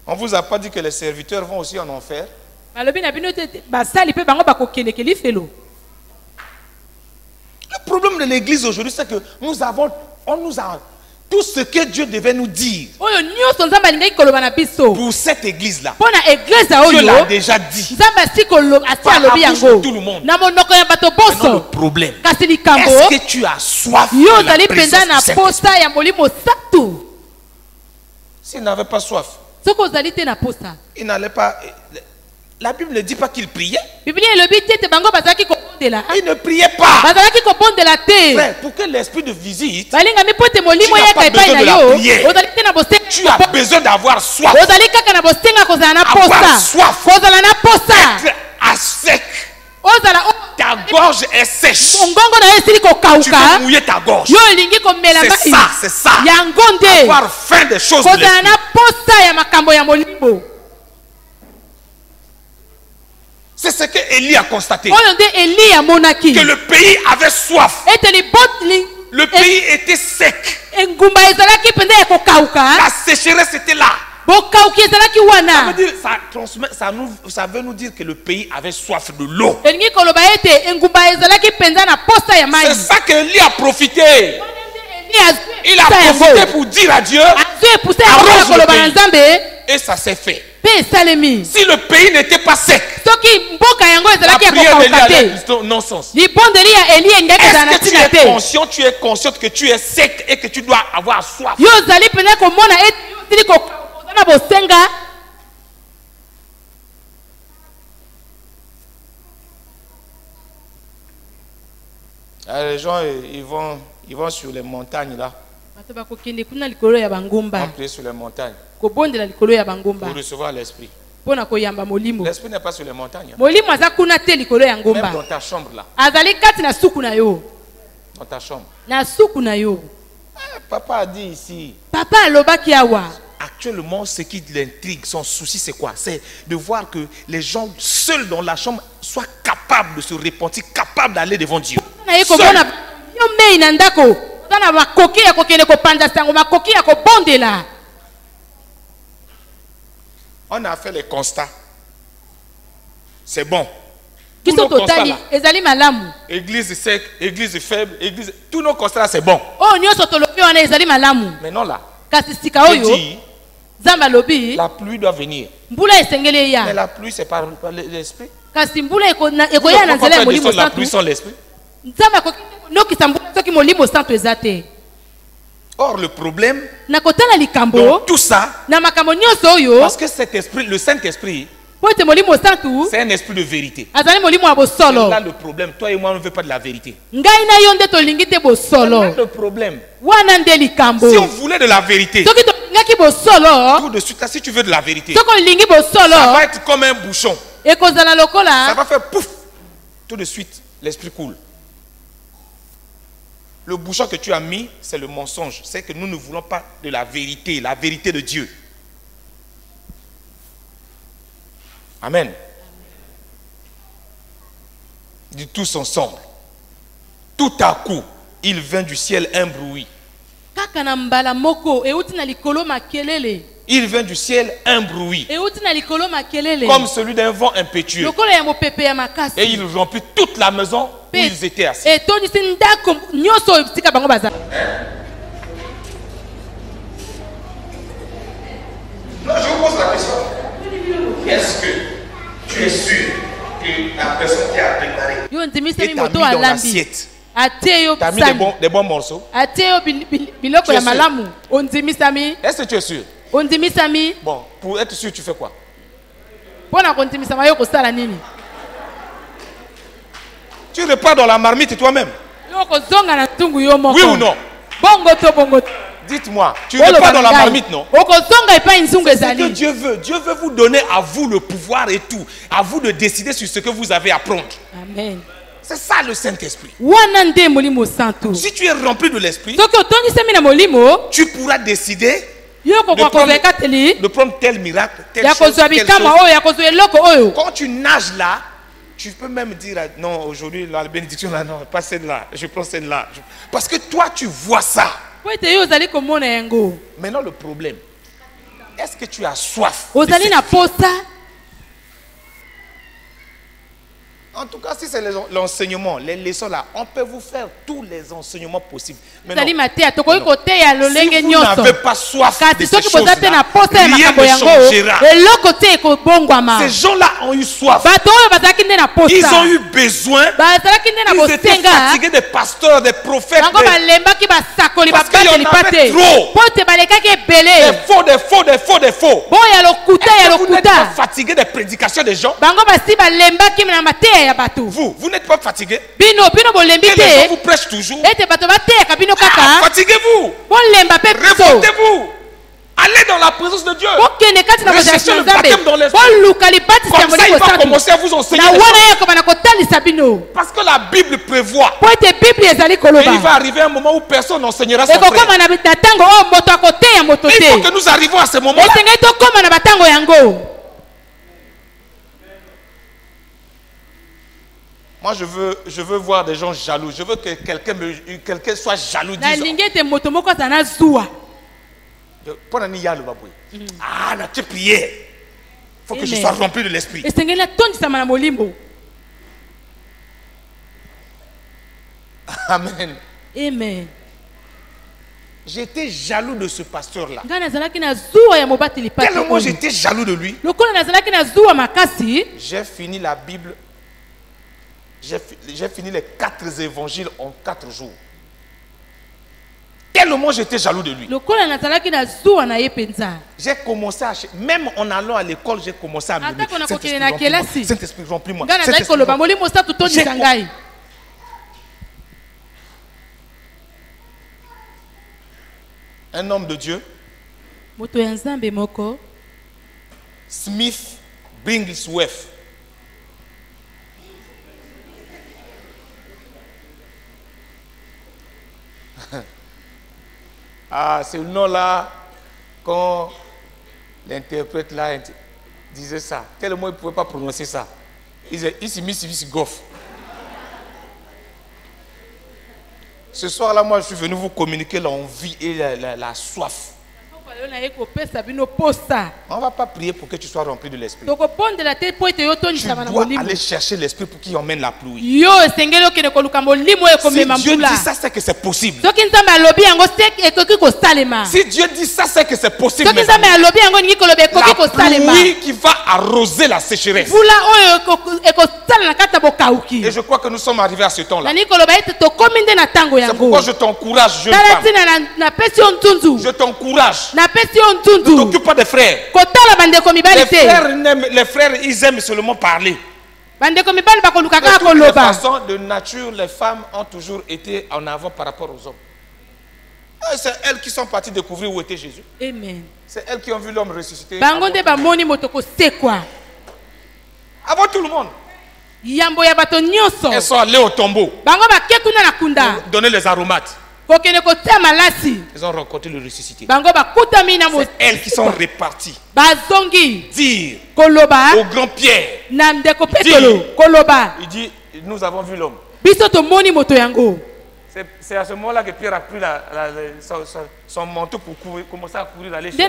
On ne vous a pas dit que les serviteurs vont aussi en enfer? Le problème de l'église aujourd'hui, c'est que on nous a tout ce que Dieu devait nous dire pour cette église-là. Dieu l'a déjà dit. Par la bouche de tout le monde. Maintenant, le problème, est-ce que tu as soif de la présence du Saint-Esprit? S'il n'avait pas soif, il n'allait pas. La Bible ne dit pas qu'il priait. Il ne priait pas. Frère, pour que l'esprit de visite, tu n'as pas besoin de la prière. Tu as besoin d'avoir soif. Avoir soif. Être à sec. Ta gorge est sèche. Tu veux mouiller ta gorge. C'est ça. Avoir faim des choses de l'esprit. C'est ce que Élie a constaté. Que le pays avait soif. Le pays était sec. La sécheresse était là. Ça veut dire, ça veut nous dire que le pays avait soif de l'eau. C'est ça que Élie a profité. Il a profité pour dire à Dieu, arrose le pays. Et ça s'est fait. Si le pays n'était pas sec, la prière d'Élie allait non-sens. Est-ce que tu es consciente que tu es sec et que tu dois avoir soif? Les gens, ils vont sur les montagnes là. On prie sur les montagnes pour recevoir l'esprit. L'esprit n'est pas sur les montagnes. Même dans ta chambre là. Dans ta chambre. Papa a dit ici. Actuellement, ce qui l'intrigue, son souci, c'est quoi? C'est de voir que les gens seuls dans la chambre soient capables de se repentir, capables d'aller devant Dieu. Seuls. On a fait les constats. C'est bon. Tous nos constats là. Église sec, église faible, église. Tous nos constats là, c'est bon. Mais non là. La pluie doit venir. Mais la pluie, c'est par l'esprit. La pluie sans l'esprit. Or, le problème dans tout ça, parce que cet esprit, le Saint-Esprit, c'est un esprit de vérité. C'est là le problème. Toi et moi, on ne veut pas de la vérité. C'est là le problème. Si on voulait de la vérité, tout de suite, si tu veux de la vérité, ça va être comme un bouchon. Ça va faire pouf. Tout de suite, l'esprit coule. Le bouchon que tu as mis, c'est le mensonge. C'est que nous ne voulons pas de la vérité de Dieu. Amen. Dis tous ensemble. Tout à coup, il vint du ciel un bruit. Il vint du ciel un bruit, comme celui d'un vent impétueux. Et il remplit toute la maison où ils étaient assis. Non, je vous pose la question. Est-ce que tu es sûr que la personne qui a préparé et t'a mis dans l'assiette, t'as mis des bons morceaux? Est-ce que tu es sûr? Bon, pour être sûr, tu fais quoi? Tu repars dans la marmite toi-même. Oui ou non? Dites-moi, tu repars dans la marmite, non? C'est ce que Dieu veut. Dieu veut vous donner à vous le pouvoir et tout. À vous de décider sur ce que vous avez à prendre. Amen. C'est ça le Saint-Esprit. Si tu es rempli de l'Esprit, tu pourras décider de prendre tel miracle, telle chose, telle chose. Quand tu nages là, tu peux même dire, non, aujourd'hui, la bénédiction là, non, pas celle-là, je prends celle-là. Parce que toi, tu vois ça. Maintenant, le problème, est-ce que tu as soif? En tout cas, si c'est l'enseignement, les leçons là, on peut vous faire tous les enseignements possibles. Mais non, si vous n'avez pas soif de ces choses-là, rien ne changera. Ces gens-là ont eu soif. Ils ont eu besoin. Ils étaient fatigués des pasteurs, des prophètes. Parce qu'il y en avait trop. Des faux. Est-ce que vous n'êtes pas fatigués des prédications des gens? Vous n'êtes pas fatigué? Et les gens vous prêchent toujours. Fatiguez-vous. Révoltez-vous. Allez dans la présence de Dieu. Recherchez le baptême dans l'esprit. Comme ça, il va commencer à vous enseigner des choses. Parce que la Bible prévoit. Et il va arriver un moment où personne n'enseignera son frère. Il faut que nous arrivions à ce moment-là. Moi, je veux voir des gens jaloux. Je veux que quelqu'un soit jaloux. Pendant qu'il y a le baboué. Ah, na tu prière. Il faut que je sois rempli de l'esprit. Amen. Amen. J'étais jaloux de ce pasteur-là. Tellement Tellement j'étais jaloux de lui. J'ai fini la Bible. J'ai fini les 4 évangiles en 4 jours. Tellement j'étais jaloux de lui. J'ai commencé à... Même en allant à l'école, j'ai commencé à me dire, Saint-Esprit, remplis-moi. Un homme de Dieu, Smith Bigglesworth. Ah, c'est le nom-là, quand l'interprète là disait ça. Tellement il ne pouvait pas prononcer ça. Il s'est mis Goff. Ce soir-là, moi, je suis venu vous communiquer l'envie et la soif. On ne va pas prier pour que tu sois rempli de l'esprit. Tu dois aller chercher l'esprit pour qu'il emmène la pluie. Si Dieu dit ça, c'est que c'est possible. Si Dieu dit ça, c'est que c'est possible. La pluie qui va arroser la sécheresse. Et je crois que nous sommes arrivés à ce temps-là. C'est pourquoi je t'encourage, jeune femme. Je t'encourage. Ne t'occupe pas des frères. Les frères, ils aiment seulement parler. De toutes les façons, de nature, les femmes ont toujours été en avant par rapport aux hommes. C'est elles qui sont parties découvrir où était Jésus. Amen. C'est elles qui ont vu l'homme ressusciter. Avant tout le monde. Elles sont allées au tombeau. Donner les aromates. Ils ont rencontré le ressuscité. C'est elles qui sont réparties. Dire au grand Pierre. Il dit, nous avons vu l'homme. C'est à ce moment-là que Pierre a pris son manteau pour commencer à courir aller chercher.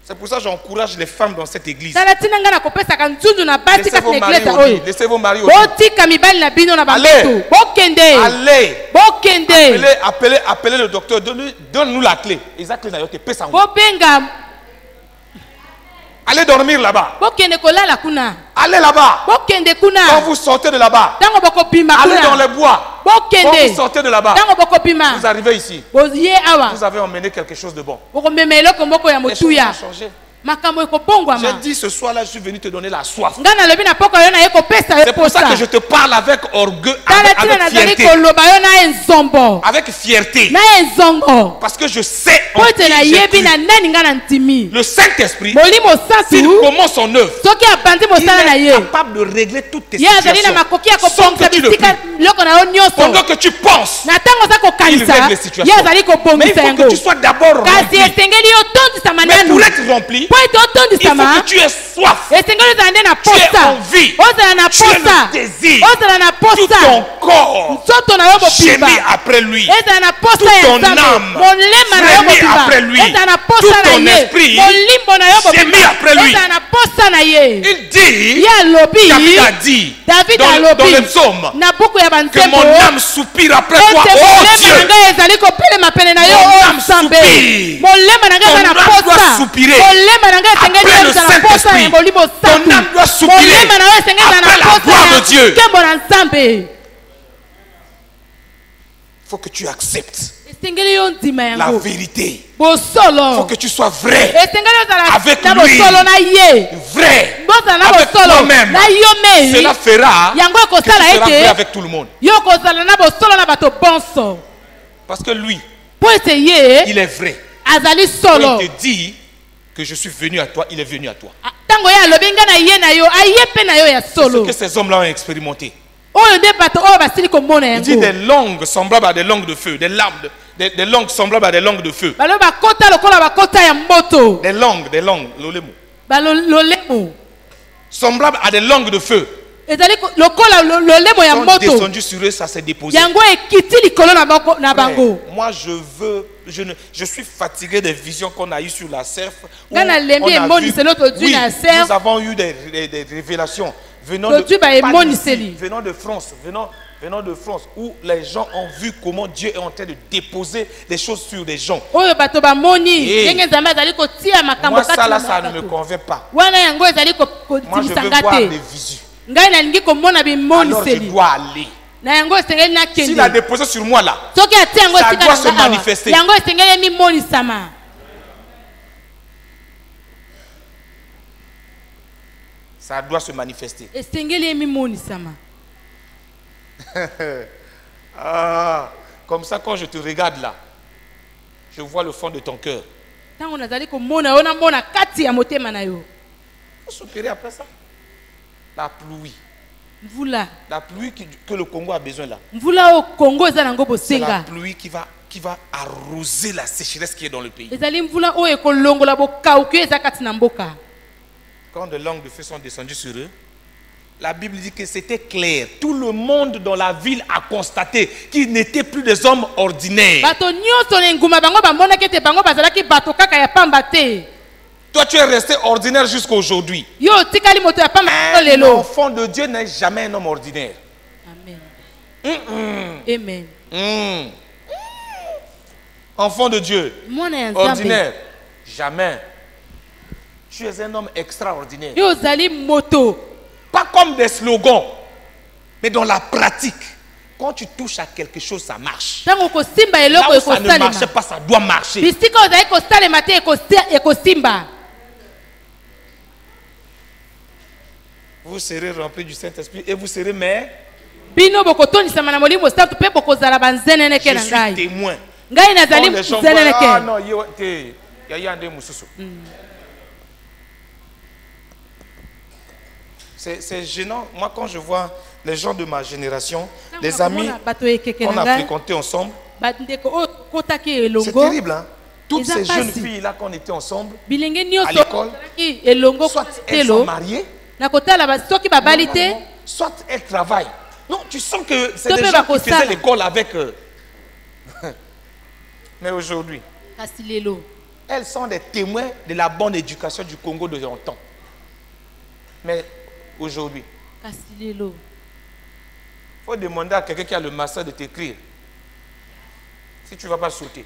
C'est pour ça que j'encourage les femmes dans cette église. Laissez vos maris au Appelez le docteur. Donne-nous la clé. Allez dormir là-bas. Allez là-bas. Quand vous sortez de là-bas, allez dans les bois. Quand vous sortez de là-bas, vous arrivez ici. Vous avez emmené quelque chose de bon. Les choses ont changé. J'ai dit ce soir-là, je suis venu te donner la soif. C'est pour ça que je te parle avec orgueil, avec fierté. Avec fierté. Parce que je sais en qui j'ai cru. Le Saint-Esprit, s'il commence son œuvre, il est capable de régler toutes tes situations. Sans que tu le pries. Pendant que tu penses, il règle les situations. Mais il faut que tu sois d'abord rempli. Mais pour être rempli, il faut que tu aies soif, tu aies envie, tu aies le désir, tout ton corps gémit après lui, toute ton âme frémit après lui, tout ton esprit gémit après lui. Il dit, David a dit dans le psaume, que mon âme soupire après toi, oh Dieu. Mon âme soupire. Ton âme doit soupirer après le Saint-Esprit. Ton âme doit soupirer après la gloire de Dieu. Il faut que tu acceptes la vérité. Il faut que tu sois vrai avec lui, vrai avec toi-même. Cela fera que tu seras vrai avec tout le monde. Parce que lui, il est vrai. Quand il te dit que je suis venu à toi, il est venu à toi. C'est ce que ces hommes-là ont expérimenté. Il dit des langues semblables à des langues de feu, des langues semblables à des langues de feu. Des langues, lolemo. Semblables à des langues de feu. sont descendus sur eux, ça s'est déposé. Frère, moi je suis fatigué des visions qu'on a eues sur la cerf. Nous avons eu des révélations venant de France, venant de France, où les gens ont vu comment Dieu est en train de déposer des choses sur des gens. Moi, ça là, ça ne me convient pas. Moi, je veux voir des visions. Alors, je dois aller. S'il a déposé sur moi là, ça doit se manifester. Ça doit se manifester. Ah, comme ça, quand je te regarde là, je vois le fond de ton cœur. Il faut s'opérer après ça. La pluie. La pluie que le Congo a besoin là. C'est la pluie qui va arroser la sécheresse qui est dans le pays. Quand des langues de feu sont descendues sur eux, la Bible dit que c'était clair. Tout le monde dans la ville a constaté qu'ils n'étaient plus des hommes ordinaires. Toi, tu es resté ordinaire jusqu'à aujourd'hui. Un enfant de Dieu n'est jamais un homme ordinaire. Amen. Enfant de Dieu, ordinaire, jamais. Tu es un homme extraordinaire. Pas comme des slogans, mais dans la pratique. Quand tu touches à quelque chose, ça marche. Là où ça ne marche pas, ça doit marcher. Vous serez remplis du Saint-Esprit et vous serez mères. Je suis témoin. Quand les gens voient, ah non, c'est gênant. Moi, quand je vois les gens de ma génération, les amis qu'on a fréquentés ensemble, c'est terrible, hein? Toutes ces jeunes filles-là qu'on était ensemble à l'école, soit elles sont mariées, soit elles travaillent. Non, tu sens que c'est des gens qui faisaient l'école avec eux. Mais aujourd'hui, elles sont des témoins de la bonne éducation du Congo de longtemps. Mais aujourd'hui, il faut demander à quelqu'un qui a le master de t'écrire si tu ne vas pas sauter.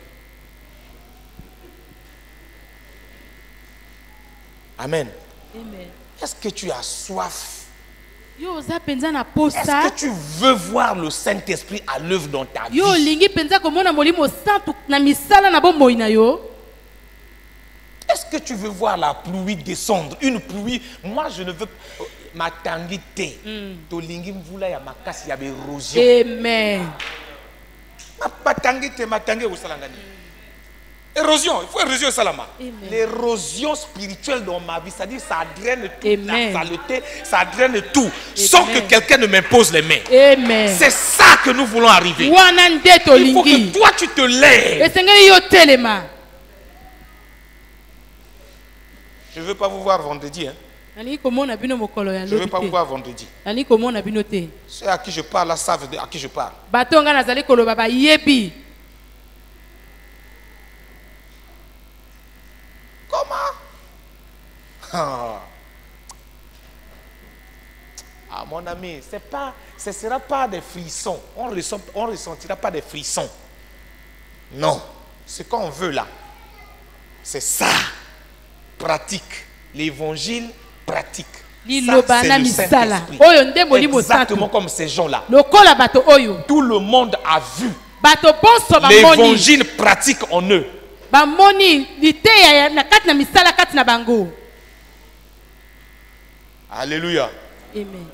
Amen. Est-ce que tu as soif? Est-ce que tu veux voir le Saint-Esprit à l'œuvre dans ta vie? Est-ce que tu veux voir la pluie descendre? Une pluie, moi je ne veux pas. Ma tangite, tolingi mvula ya makasi ya érosion. Amen. Ma tangite, au salangani. Érosion, il faut érosion au salama. L'érosion spirituelle dans ma vie, c'est-à-dire ça draine toute la saleté, ça draine tout, sans que quelqu'un ne m'impose les mains. C'est ça que nous voulons arriver. Il faut que toi tu te lèves. Je ne veux pas vous voir vendredi. Hein. Je ne veux pas vous voir vendredi. Ceux à qui je parle là savent à qui je parle. Comment? Ah mon ami, ce ne sera pas des frissons. On ne ressentira pas des frissons. Non. Ce qu'on veut là, c'est ça. Pratique. L'évangile pratique. Ça, c'est le Saint-Esprit. Exactement comme ces gens-là. Tout le monde a vu l'évangile pratique en eux. Alléluia. Amen.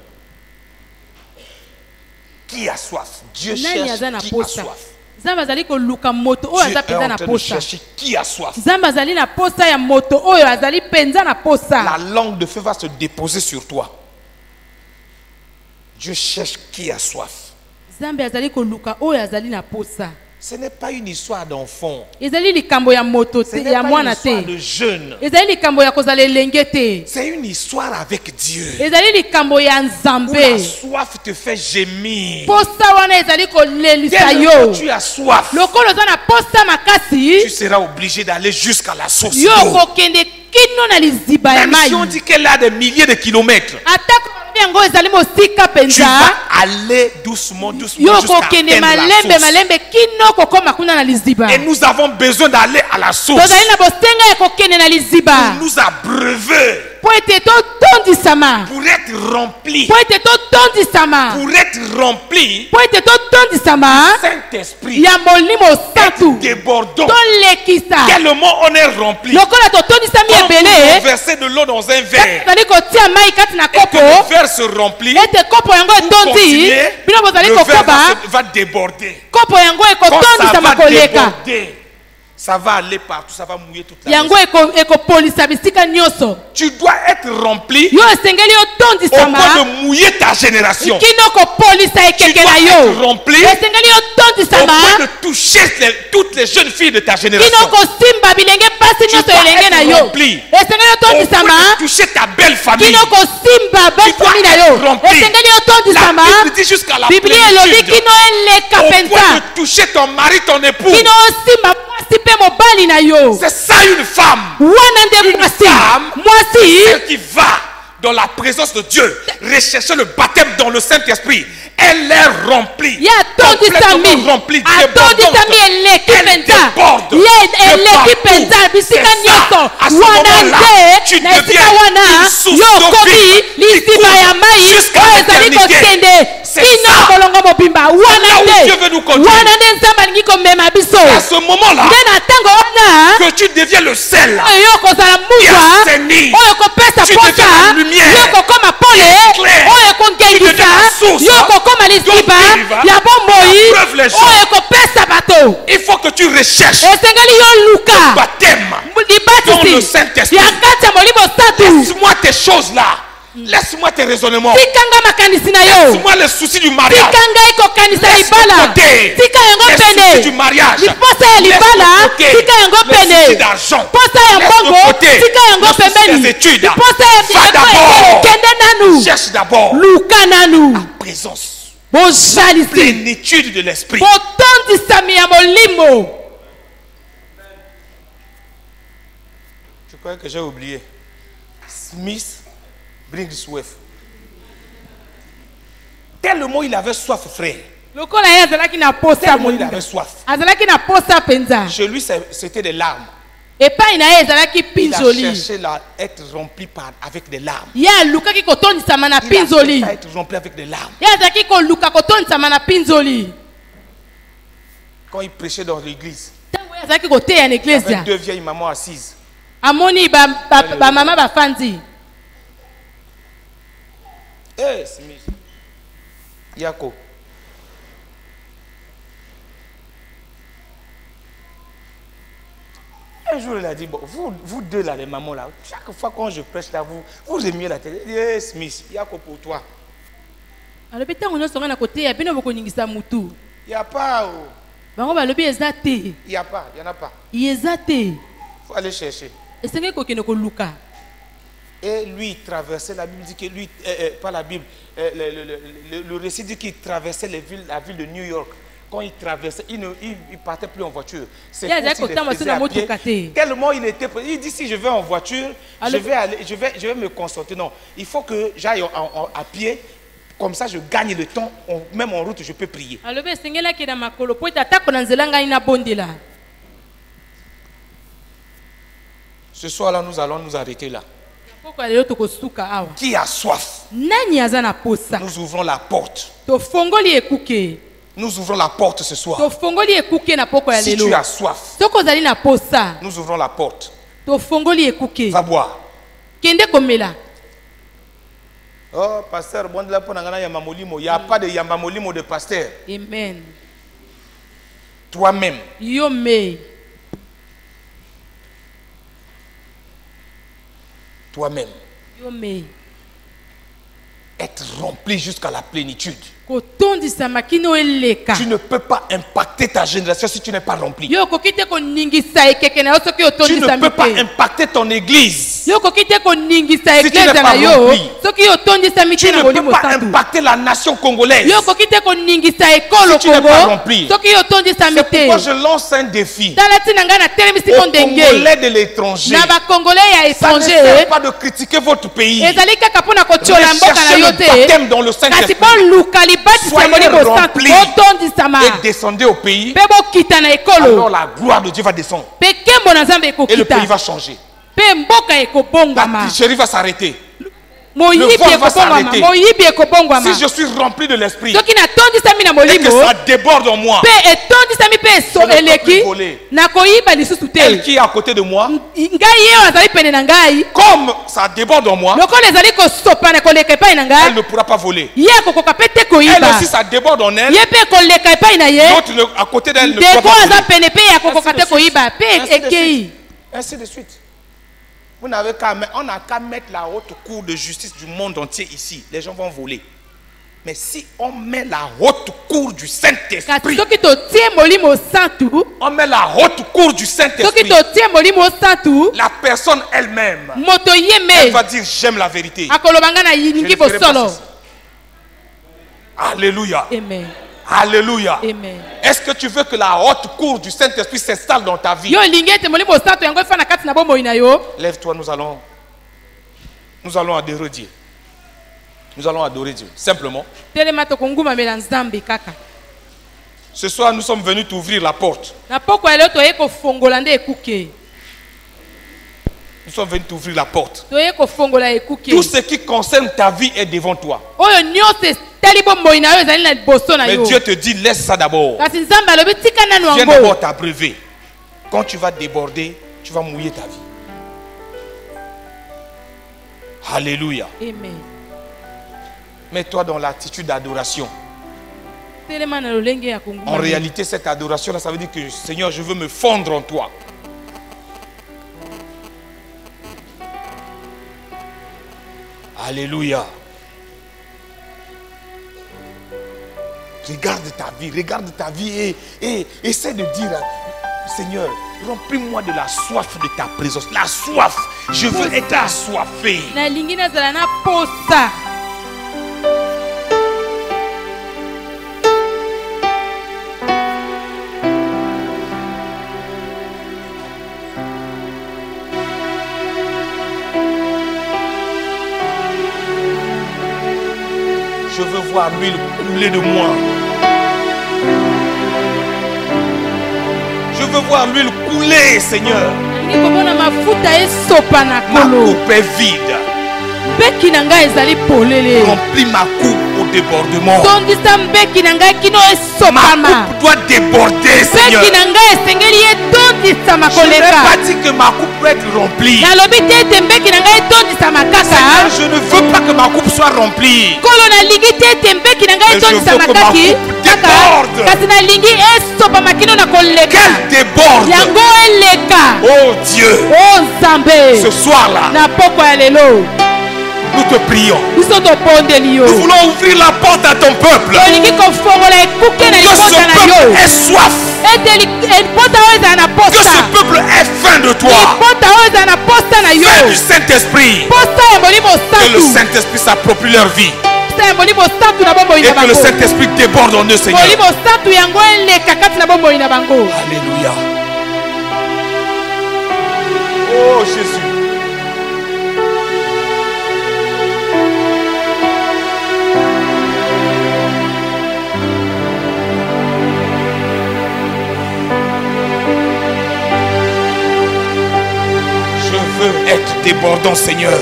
Qui a soif? Dieu cherche qui a soif. Dieu est en train de chercher qui a soif. La langue de feu va se déposer sur toi. Dieu cherche qui a soif. Ce n'est pas une histoire d'enfant. ezali likambo ya moto Ce te n'est ya pas une mwana histoire te de jeune. ezali likambo ya kozala elenge te C'est une histoire avec Dieu. ezali likambo ya Où la nzambe soif te fait gémir. posa wana ezali kolelisa Dès yo que tu as soif, lokolo oza na posa tu makasi seras obligé d'aller jusqu'à la source yo d'eau. kokende kino na liziba ya Même mai si on dit qu'elle a des milliers de kilomètres, atako balobi yango ezali mosika tu mpenza vas aller doucement, doucement yo jusqu'à kokende atteindre la malembe source. malembe kino kokoma kuna na liziba Et nous avons besoin d'aller à la source tozali na bosenga ya kokende na liziba pour nous abreuver, po ete totondisama pour être rempli, po ete totondisama pour être rempli. po ete totondisama Saint-Esprit, ya molimo santu débordons. tolekisa Tellement on est rempli. lokola totondisami Quand vous ebele versez de l'eau dans un verre tozali kotia mai kati na et que kopo le verre se remplit, ete kopo yango vous etondi continuez, bino bozali le verre kokoba va déborder. kopo yango Quand ça ekotondisama va koleka déborder, ça va aller partout, ça va mouiller toute la yango maison. ekopolisa bisika nyonso Tu dois être rempli yo esengeli au otondisama point de mouiller ta génération. kino kopolisa Tu ekeke dois na être yo rempli esengeli au otondisama point de toucher toutes les jeunes filles de ta kino génération. kosimba bilenge pasi nyonso dois elenge na être yo rempli. esengeli Au point otondisama de toucher ta belle famille. kino kosimba Tu dois bafami na yo être rempli. esengeli La otondisama Bible dit jusqu'à la biblia elobi plénitude. kino eleka Au point mpenza de toucher ton mari, ton époux. kino osimba mwasi mpe mobali na yo C'est ça une femme. wana nde Une mwasi femme, mwasi celle qui va dans la présence de Dieu, rechercher le baptême dans le Saint-Esprit. Elle est remplie. ye atondisami Complètement remplie. atondisami eleki Elle mpenza déborde. ye de eleki partout. mpenza bisika C'est ça. nyonso À ce wana moment-là, tu nde na deviens esika wana une source yo d'eau okomi vive qui liziba coule ya mai jusqu'à oyo ezali l'éternité. kokende C'est kino ça. bolongo mobimba là wana où Dieu veut nous nde conduire. wana nde nzambe alingi komema biso À ce moment-là, nde na ntango wana que tu deviens le sel oyo yo kozala qui muzwa assainit. oyo kopesa Tu posa deviens la lumière. yo kokoma pole Claire. oyo Tu kongengisa deviens la source. yo kokoma liziba vive. ya bomoi Preuve les gens. oyo kopesa bato Il faut que tu recherches esengeli yo luka baptême dans le libatisi Saint-Esprit. ya kati ya molimo santu Laisse-moi tes choses là. Laisse-moi tes raisonnements. tikanga makanisi na yo Laisse-moi les soucis du mariage. tika ngai kokanisa Laisse de libala côté tika yango les soucis du pene mariage. liposa ya Laisse libala de côté tika yango les soucis pene d'argent. posa ya Laisse de mbongo côté tika yango les soucis pembeni des études. liposa Va ya d'abord. kende nanu Cherche d'abord luka nanu la présence, bojalisi plénitude de l'esprit. botondisami ya molimo Je crois que j'ai oublié. Smith Briggsworth. Tellement il avait soif, frère. lokola ye azalaki na posa Tellement il molinga avait soif. azalaki na posa mpenza Chez lui, c'était des larmes. epai na ye ezalaki Il a pinzoli cherché à être rempli avec des larmes. ye alukaki kotondisama na Il a pinzoli cherché à être rempli avec des larmes. ye azalaki koluka kotondisama na pinzoli Quand il prêchait dans l'église, ntango ye azalaki koteya na il y avait eklezia deux vieilles mamans assises. amoni bamama bafandi Eh, Smith. Yako. Un jour, il a dit, bon, vous deux là, les mamans là, chaque fois quand je prêche là, vous aimiez la télé. Eh, Smith, Yako pour toi. alobi ntango nyonso ngai na koteya bino bokoningisa mutu Il n'y a pas. Oh. bango balobi eza te Il n'y a pas, il n'y en a pas. eza te Il faut aller chercher. esengeli kokende koluka Et lui, il traversait, la Bible dit que lui, pas la Bible, le récit dit qu'il traversait la ville de New York. Quand il traversait, il ne partait plus en voiture. C'est Yeah, comme s'il d'accord, faisait à pied. motoka. Tellement il était prêt. Il dit si je vais en voiture, Alors- je vais me concentrer. Non, il faut que j'aille à pied. Comme ça, je gagne le temps. Même en route, je peux prier. alobi esengeli akenda makolo po ete atako na nzela ngai nabondela Ce soir-là, nous allons nous arrêter là. poko ya lelo tokosuka awa Qui a soif? nani aza na posa Nous ouvrons la porte. tofongoli ekuke Nous ouvrons la porte ce soir. tofongoli ekuke na poko ya Si lelo tu as soif, soki ozali na posa nous ouvrons la porte. tofongoli ekuke Va boire. kende komela Oh, pasteur, bon de la ponangana yambamolimo. Il n'y a pas de yambamolimo de pasteur. amen Toi-même, yo mei toi-même. yo mei être rempli jusqu'à la plénitude. Tu ne peux pas impacter ta génération si tu n'es pas rempli. Tu ne peux pas impacter ton église si tu n'es pas rempli. Tu ne peux pas impacter la nation congolaise si tu n'es pas rempli. C'est pourquoi je lance un défi aux Congolais de l'étranger. Ça ne sert pas de critiquer votre pays. Recherchez le baptême dans le Saint-Esprit. Soyez remplis et descendez au pays. Alors la gloire de Dieu va descendre. Et le pays va changer. La tricherie va s'arrêter. Le vol va s'arrêter. Si je suis rempli de l'esprit et que ça déborde en moi, je ne peux plus voler. Elle qui est à côté de moi, comme ça déborde en moi, elle ne pourra pas voler. Elle aussi, ça déborde en elle. L'autre à côté d'elle ne pourra pas voler. Ainsi de suite. On n'a qu'à mettre la haute cour de justice du monde entier ici. Les gens vont voler. Mais si on met la haute cour du Saint-Esprit, on met la haute cour du Saint-Esprit, la personne elle-même, elle va dire j'aime la vérité. Alléluia. Amen. Alléluia. Amen. Est-ce que tu veux que la haute cour du Saint-Esprit s'installe dans ta vie? Lève-toi, nous allons adorer Dieu. Nous allons adorer Dieu, simplement. Ce soir, nous sommes venus t'ouvrir la porte. Nous sommes venus t'ouvrir la porte. Tout ce qui concerne ta vie est devant toi. Mais Dieu te dit, laisse ça d'abord. Viens d'abord t'abreuver. Quand tu vas déborder, tu vas mouiller ta vie. Alléluia. Amen. Mets-toi dans l'attitude d'adoration. En réalité, cette adoration-là, ça veut dire que Seigneur, je veux me fondre en toi. Alléluia. Regarde ta vie et essaie de dire, Seigneur, remplis-moi de la soif de ta présence. La soif, je veux être assoiffé. Je veux voir l'huile couler de moi. Je veux voir l'huile couler, Seigneur. Ma coupe est vide. Remplis ma coupe au débordement. Ma coupe doit déborder, Seigneur. Je n'ai pas dit que ma coupe peut être remplie. Seigneur, je ne veux pas que ma coupe soit remplie. Mais je veux que ma coupe déborde. Qu'elle déborde. Oh Dieu. Ce soir-là, nous te prions. Nous voulons ouvrir la porte à ton peuple. Que ce peuple ait soif. Que ce peuple ait faim de toi. Faim du Saint-Esprit. Que le Saint-Esprit s'approprie leur vie. Et que le Saint-Esprit déborde en eux, Seigneur. Alléluia. Oh Jésus. Je veux être débordant, Seigneur.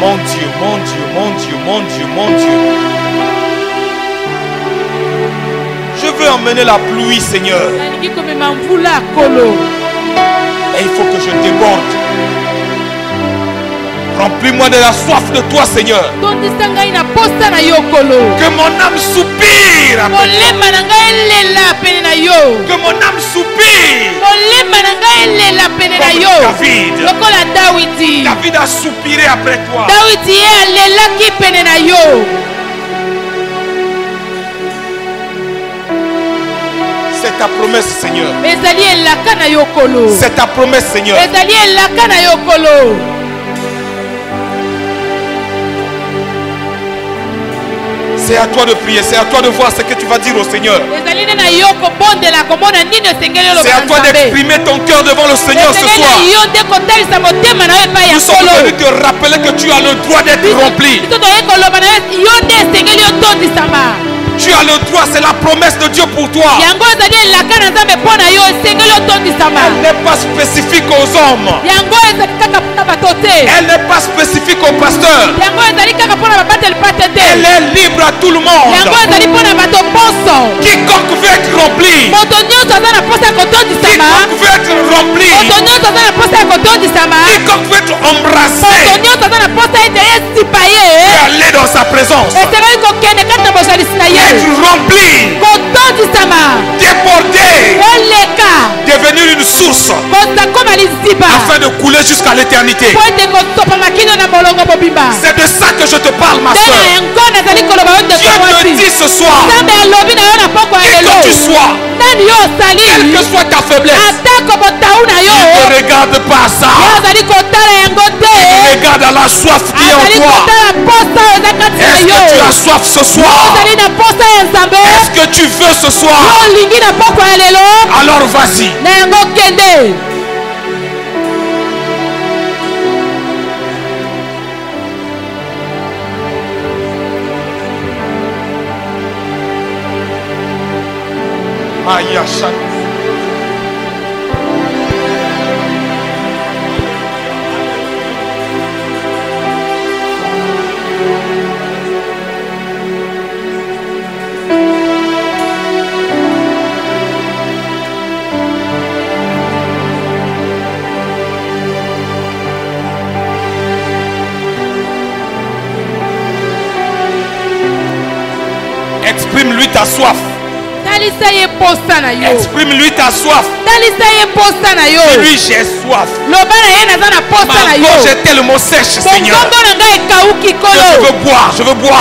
Mon Dieu, mon Dieu, mon Dieu, mon Dieu, mon Dieu. Je veux emmener la pluie, Seigneur. Et il faut que je déborde. Remplis-moi de la soif de toi, Seigneur. Que mon âme soupire après toi. Que mon âme soupire. Comme David. David a soupiré après toi. C'est ta promesse, Seigneur. C'est ta promesse, Seigneur. C'est à toi de prier, c'est à toi de voir ce que tu vas dire au Seigneur. C'est à toi d'exprimer ton cœur devant le Seigneur ce soir. Nous sommes venus te rappeler que tu as le droit d'être rempli. Tu as le droit, c'est la promesse de Dieu pour toi. Elle n'est pas spécifique aux hommes. Elle n'est pas spécifique aux pasteurs. Elle est libre à tout le monde. Quiconque veut être rempli. Quiconque veut être rempli. Quiconque veut être embrassé. Aller dans sa présence. Être rempli, débordé, devenir une source afin de couler jusqu'à l'éternité. C'est de ça que je te parle, ma soeur. Dieu te dit ce soir, qui que tu sois, quelle que soit ta faiblesse, il ne regarde pas à ça. Il regarde à la soif qui est en toi. Est-ce que tu as soif ce soir? Est-ce que tu veux ce soir? Alors vas-y. Maya Shan. Exprime-lui ta soif. Exprime-lui ta soif. Dis-lui, j'ai soif. Ma gorge est tellement sèche, Seigneur. Je veux boire, je veux boire.